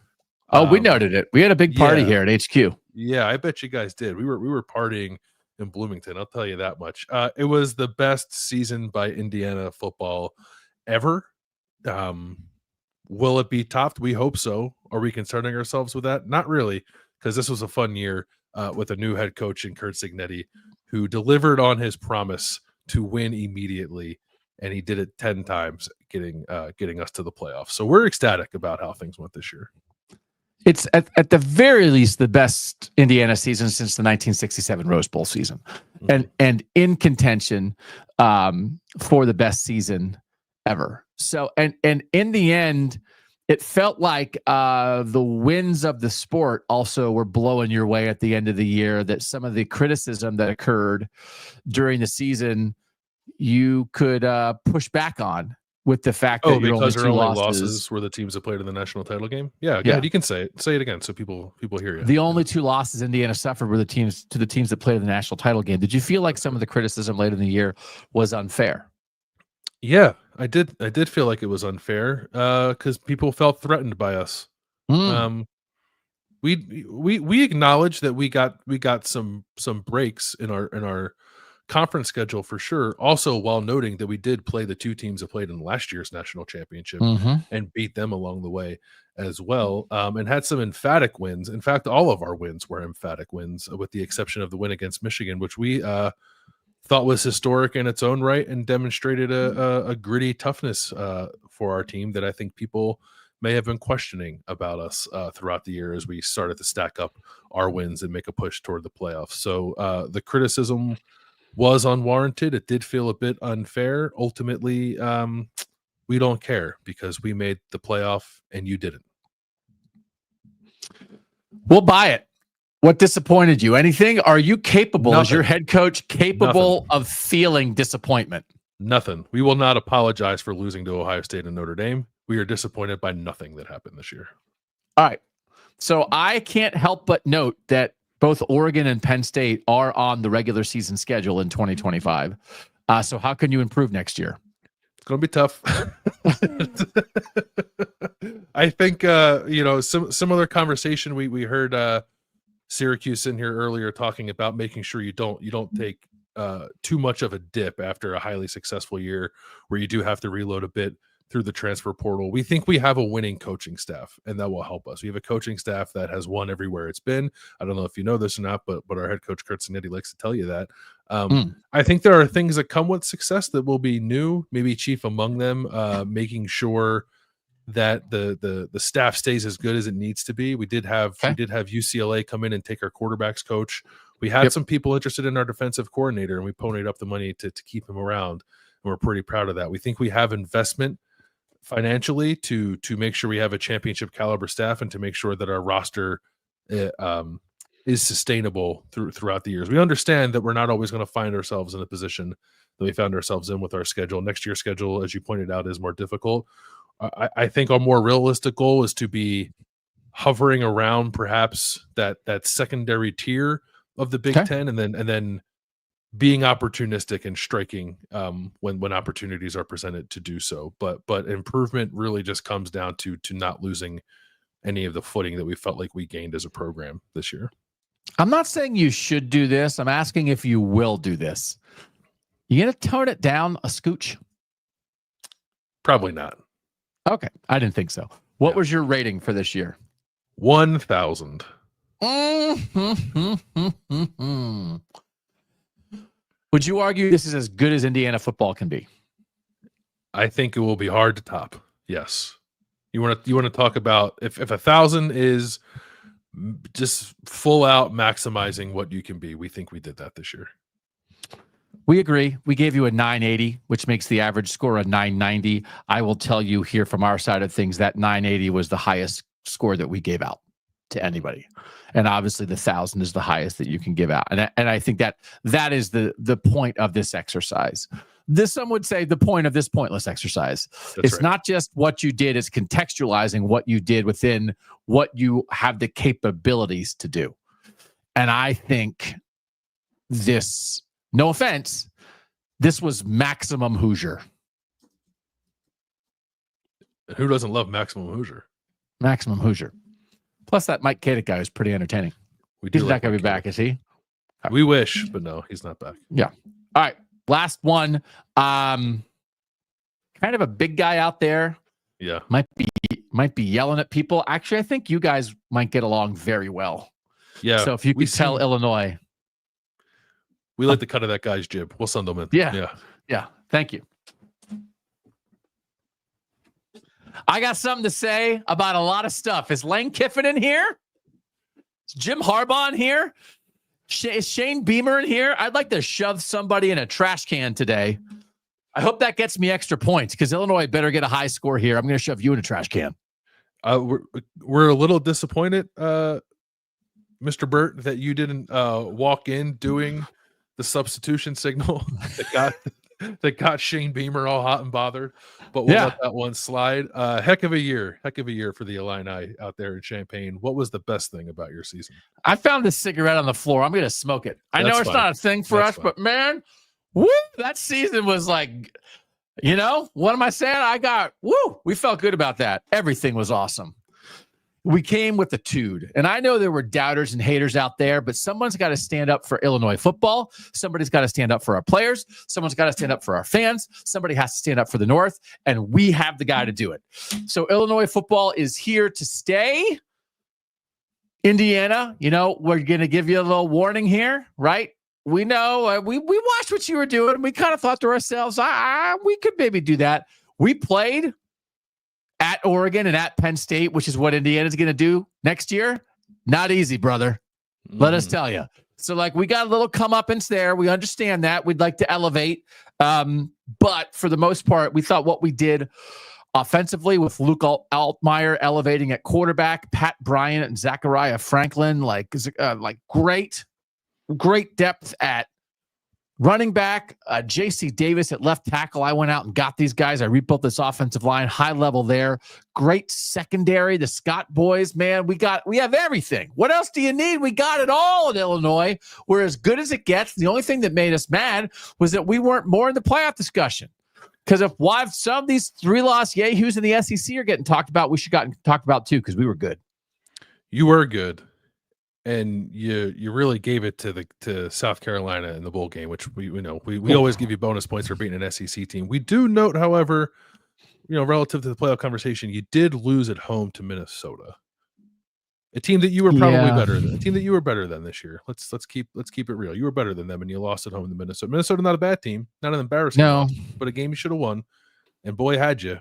We noted it. We had a big party here at HQ. Yeah, I bet you guys did. We were partying in Bloomington. I'll tell you that much. It was the best season by Indiana football ever. Will it be topped? We hope so. Are we concerning ourselves with that? Not really, because this was a fun year with a new head coach in Kurt Cignetti, who delivered on his promise to win immediately, and he did it 10 times, getting us to the playoffs. So we're ecstatic about how things went this year. It's at the very least the best Indiana season since the 1967 Rose Bowl season, and in contention for the best season ever. So and in the end, it felt like the winds of the sport also were blowing your way at the end of the year. That some of the criticism that occurred during the season, you could push back on with the fact that because your only losses were the teams that played in the national title game. Yeah, you can say it again so people hear you. The only two losses Indiana suffered were the teams that played in the national title game. Did you feel like some of the criticism late in the year was unfair? Yeah, I did feel like it was unfair because people felt threatened by us. We acknowledge that we got some breaks in our conference schedule for sure. Also, while noting that we did play the two teams that played in last year's national championship and beat them along the way as well, and had some emphatic wins. In fact, all of our wins were emphatic wins, with the exception of the win against Michigan, which we thought was historic in its own right and demonstrated a gritty toughness for our team that I think people may have been questioning about us throughout the year as we started to stack up our wins and make a push toward the playoffs. So the criticism was unwarranted. It did feel a bit unfair. Ultimately, we don't care because we made the playoff and you didn't. We'll buy it. What disappointed you? Anything? Are you capable, as your head coach, of feeling disappointment? Nothing. We will not apologize for losing to Ohio State and Notre Dame. We are disappointed by nothing that happened this year. All right. So I can't help but note that both Oregon and Penn State are on the regular season schedule in 2025. So how can you improve next year? It's going to be tough. I think, similar conversation we heard Syracuse in here earlier talking about making sure you don't take too much of a dip after a highly successful year where you do have to reload a bit through the transfer portal. We think we have a winning coaching staff, and that will help us. We have a coaching staff that has won everywhere it's been. I don't know if you know this or not, but our head coach Kurt Cignetti likes to tell you that. I think there are things that come with success that will be new, maybe chief among them, making sure that the staff stays as good as it needs to be. We did have UCLA come in and take our quarterbacks coach. We had some people interested in our defensive coordinator, and we ponied up the money to keep him around, and we're pretty proud of that. We think we have investment financially to make sure we have a championship caliber staff and to make sure that our roster is sustainable throughout the years. We understand that we're not always going to find ourselves in a position that we found ourselves in with our schedule. Next year's schedule, as you pointed out, is more difficult. I think our more realistic goal is to be hovering around perhaps that secondary tier of the Big Ten, and then being opportunistic and striking when opportunities are presented to do so. But improvement really just comes down to not losing any of the footing that we felt like we gained as a program this year. I'm not saying you should do this. I'm asking if you will do this. You going to tone it down a scooch? Probably not. Okay. I didn't think so. What was your rating for this year? 1,000. Would you argue this is as good as Indiana football can be? I think it will be hard to top. Yes. You want to talk about if 1,000 is just full out maximizing what you can be. We think we did that this year. We agree. We gave you a 980, which makes the average score a 990. I will tell you here from our side of things that 980 was the highest score that we gave out to anybody. And obviously the 1,000 is the highest that you can give out. And I think that is the point of this exercise. Some would say the point of this pointless exercise. It's right. Not just what you did, it's contextualizing what you did within what you have the capabilities to do. And I think this, no offense, this was maximum Hoosier. Who doesn't love maximum Hoosier? Maximum Hoosier. Plus that Mike Kadick guy is pretty entertaining. He's not going to be back, is he? We wish, but no, he's not back. Yeah. All right. Last one. Kind of a big guy out there. Yeah. Might be yelling at people. Actually, I think you guys might get along very well. Yeah. So if you could tell Illinois. We like the cut of that guy's jib. We'll send them in. Yeah. Thank you. I got something to say about a lot of stuff. Is Lane Kiffin in here? Is Jim Harbaugh in here? Is Shane Beamer in here? I'd like to shove somebody in a trash can today. I hope that gets me extra points because Illinois better get a high score here. I'm going to shove you in a trash can. We're a little disappointed, Mr. Burt, that you didn't walk in doing the substitution signal that got Shane Beamer all hot and bothered, but we'll let that one slide. Heck of a year for the Illini out there in Champaign. What was the best thing about your season? I found this cigarette on the floor. I'm going to smoke it. I know it's not a thing for us, but man, woo, that season was like, what am I saying? We felt good about that. Everything was awesome. We came with the tude. And I know there were doubters and haters out there, but someone's got to stand up for Illinois football. Somebody's got to stand up for our players. Someone's got to stand up for our fans. Somebody has to stand up for the North, and we have the guy to do it. So Illinois football is here to stay. Indiana, we're going to give you a little warning here, right? We know we watched what you were doing. We kind of thought to ourselves, we could maybe do that. We played at Oregon and at Penn State, which is what Indiana's going to do next year. Not easy, brother. Let us tell you. So, we got a little comeuppance there. We understand that. We'd like to elevate. But for the most part, we thought what we did offensively with Luke Altmaier elevating at quarterback, Pat Bryant and Zachariah Franklin, great depth at running back, J.C. Davis at left tackle. I went out and got these guys. I rebuilt this offensive line, high level there. Great secondary. The Scott boys, man, we have everything. What else do you need? We got it all in Illinois. We're as good as it gets. The only thing that made us mad was that we weren't more in the playoff discussion. Because if some of these 3-loss yahoos in the SEC are getting talked about, we should have gotten talked about too, because we were good. You were good. And you really gave it to South Carolina in the bowl game, which we always give you bonus points for beating an SEC team. We do note, however, relative to the playoff conversation, you did lose at home to Minnesota, a team that you were probably better than, a team that you were better than this year. Let's keep it real. You were better than them, and you lost at home to Minnesota. Minnesota, not a bad team, not an embarrassing loss, but a game you should have won. And boy, had you.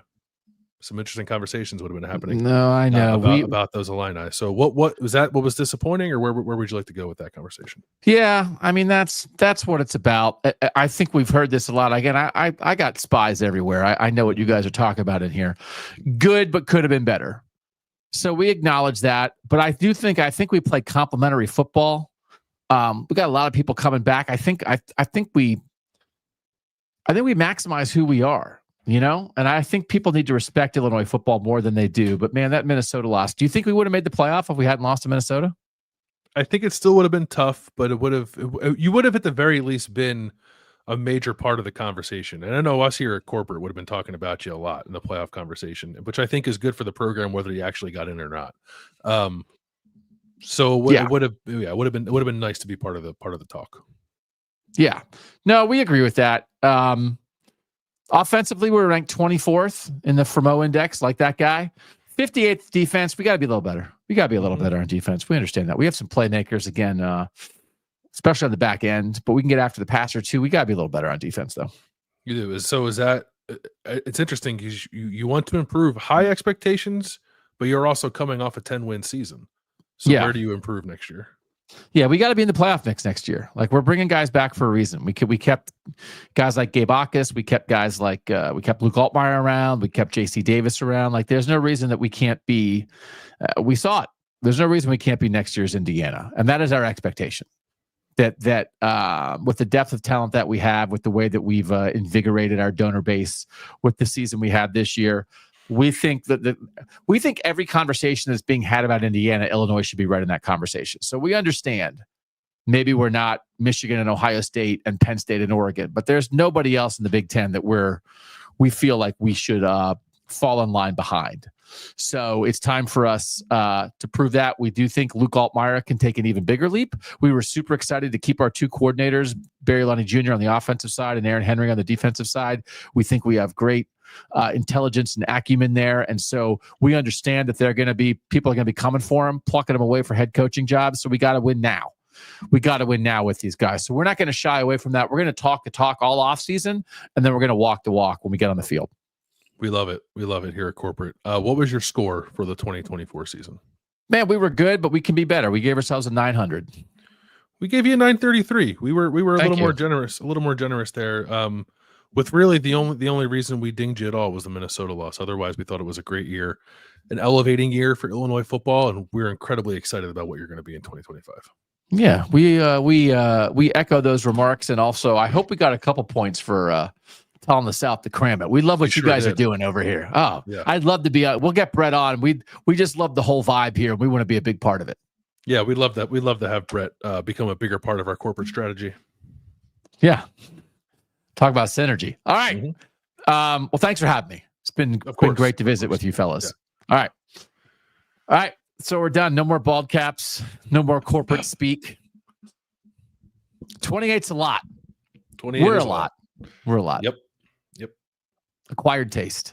Some interesting conversations would have been happening. No, I know about those Illini. So what was that? What was disappointing, or where would you like to go with that conversation? Yeah, I mean that's what it's about. I think we've heard this a lot. Again, I got spies everywhere. I know what you guys are talking about in here. Good, but could have been better. So we acknowledge that, but I think we play complementary football. We got a lot of people coming back. I think we maximize who we are, and I think people need to respect Illinois football more than they do. But man, that Minnesota loss. Do you think we would have made the playoff if we hadn't lost to Minnesota? I think it still would have been tough, but you would have at the very least been a major part of the conversation. And I know us here at corporate would have been talking about you a lot in the playoff conversation, which I think is good for the program, whether you actually got in or not. It would have been nice to be part of the talk. Yeah. No, we agree with that. Offensively, we're ranked 24th in the Fermo index, like that guy. 58th defense. We got to be a little better. We got to be a little better on defense. We understand that. We have some playmakers again, especially on the back end, but we can get after the passer too. We got to be a little better on defense, though. You do. So is that? It's interesting because you want to improve high expectations, but you're also coming off a 10-win season. So where do you improve next year? Yeah, we got to be in the playoff mix next year. Like, we're bringing guys back for a reason. We kept guys like Gabe Akis. We kept guys like we kept Luke Altmaier around. We kept J.C. Davis around. Like, there's no reason that we can't be. We saw it. There's no reason we can't be next year's Indiana, and that is our expectation. That with the depth of talent that we have, with the way that we've invigorated our donor base, with the season we had this year, we think every conversation that's being had about Indiana, Illinois should be right in that conversation. So we understand maybe we're not Michigan and Ohio State and Penn State and Oregon, but there's nobody else in the Big Ten that we feel like we should fall in line behind. So it's time for us to prove that. We do think Luke Altmaier can take an even bigger leap. We were super excited to keep our two coordinators, Barry Lunny Jr. on the offensive side and Aaron Henry on the defensive side. We think we have great intelligence and acumen there. And so we understand that people are going to be coming for him, plucking him away for head coaching jobs. So we got to win now. We got to win now with these guys. So we're not going to shy away from that. We're going to talk the talk all off season, and then we're going to walk the walk when we get on the field. We love it. We love it here at corporate. What was your score for the 2024 season? Man, we were good, but we can be better. We gave ourselves a 900. We gave you a 933. We were a little more generous there. With really the only reason we dinged you at all was the Minnesota loss. Otherwise, we thought it was a great year, an elevating year for Illinois football, and we're incredibly excited about what you're going to be in 2025. Yeah, we echo those remarks, and also I hope we got a couple points for telling the South to cram it. We love what you guys are doing over here. Oh, yeah. I'd love to be. We'll get Brett on. We just love the whole vibe here. We want to be a big part of it. Yeah, we love that. We love to have Brett become a bigger part of our corporate strategy. Yeah. Talk about synergy. All right. Mm-hmm. Well, thanks for having me. It's been great to visit with you fellas. Yeah. All right. So we're done. No more bald caps. No more corporate speak. 28's a lot. 28 We're a lot. We're a lot. Yep. Acquired taste.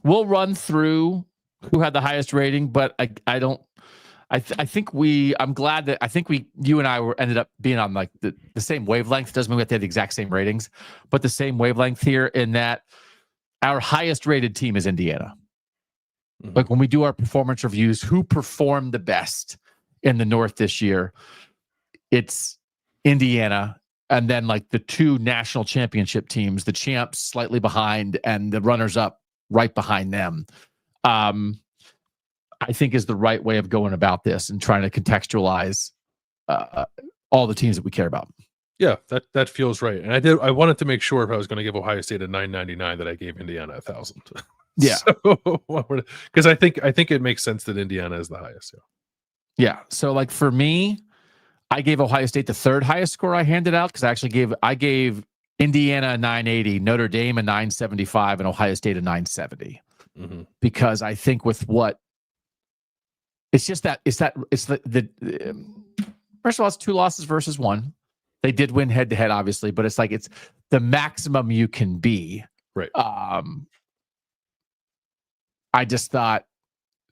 We'll run through who had the highest rating, but I'm glad that you and I ended up being on like the same wavelength. Doesn't mean we have to have the exact same ratings, but the same wavelength here in that our highest rated team is Indiana. Mm-hmm. Like when we do our performance reviews, who performed the best in the North this year? It's Indiana. And then like the two national championship teams, the champs slightly behind and the runners up right behind them. I think is the right way of going about this and trying to contextualize all the teams that we care about. Yeah, that feels right. And I wanted to make sure if I was going to give Ohio State a 999 that I gave Indiana 1,000. Yeah. Because I think it makes sense that Indiana is the highest. Yeah. So like for me, I gave Ohio State the third highest score I handed out because I gave Indiana a 980, Notre Dame a 975, and Ohio State a 970. Mm-hmm. Because I think with what it's the first of all, it's 2 losses versus 1. They did win head to head, obviously, but it's the maximum you can be. Right. I just thought,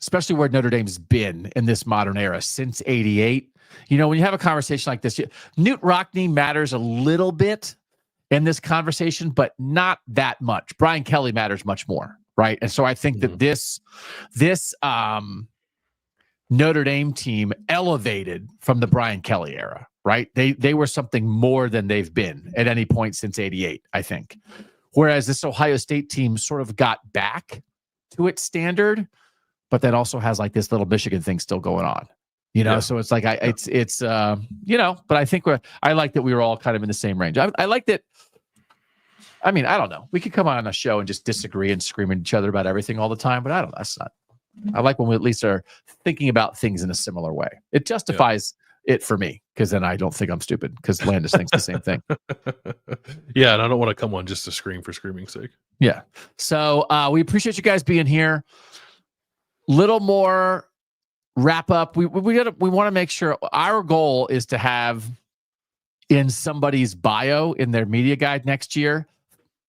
especially where Notre Dame's been in this modern era since '88. When you have a conversation like this, Newt Rockne matters a little bit in this conversation, but not that much. Brian Kelly matters much more, right? And so I think that this Notre Dame team elevated from the Brian Kelly era, right? They were something more than they've been at any point since '88, I think. Whereas this Ohio State team sort of got back to its standard, but then also has like this little Michigan thing still going on. So it's like it's but I think I like that we were all kind of in the same range. I like that. I mean, I don't know. We could come on a show and just disagree and scream at each other about everything all the time, but I don't know. That's not. I like when we at least are thinking about things in a similar way. It justifies it for me, because then I don't think I'm stupid, because Landis thinks the same thing. Yeah, and I don't want to come on just to scream for screaming's sake. Yeah. So we appreciate you guys being here. Little more wrap up. We want to make sure our goal is to have in somebody's bio in their media guide next year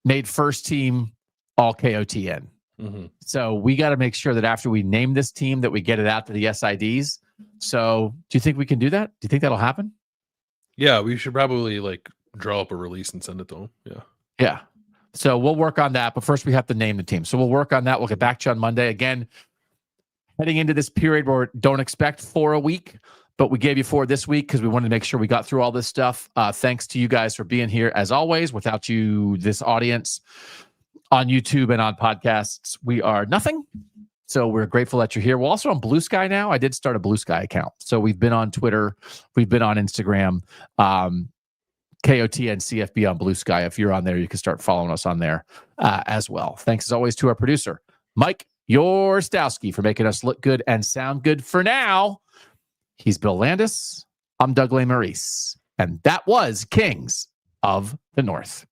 made first team all KOTN. Mm-hmm. So we got to make sure that after we name this team that we get it out to the SIDs. So do you think we can do that? Do you think that'll happen? Yeah, we should probably like draw up a release and send it to them. Yeah. Yeah. So we'll work on that. But first we have to name the team. So we'll work on that. We'll get back to you on Monday. Again, heading into this period where don't expect 4 a week, but we gave you 4 this week because we wanted to make sure we got through all this stuff. Thanks to you guys for being here as always. Without you, this audience on YouTube and on podcasts, we are nothing. So we're grateful that you're here. We're also on Blue Sky now. I did start a Blue Sky account. So we've been on Twitter. We've been on Instagram. KOTN CFB on Blue Sky. If you're on there, you can start following us on there as well. Thanks as always to our producer, Mike Yorstowski, for making us look good and sound good for now. He's Bill Landis. I'm Doug Lesmerises. And that was Kings of the North.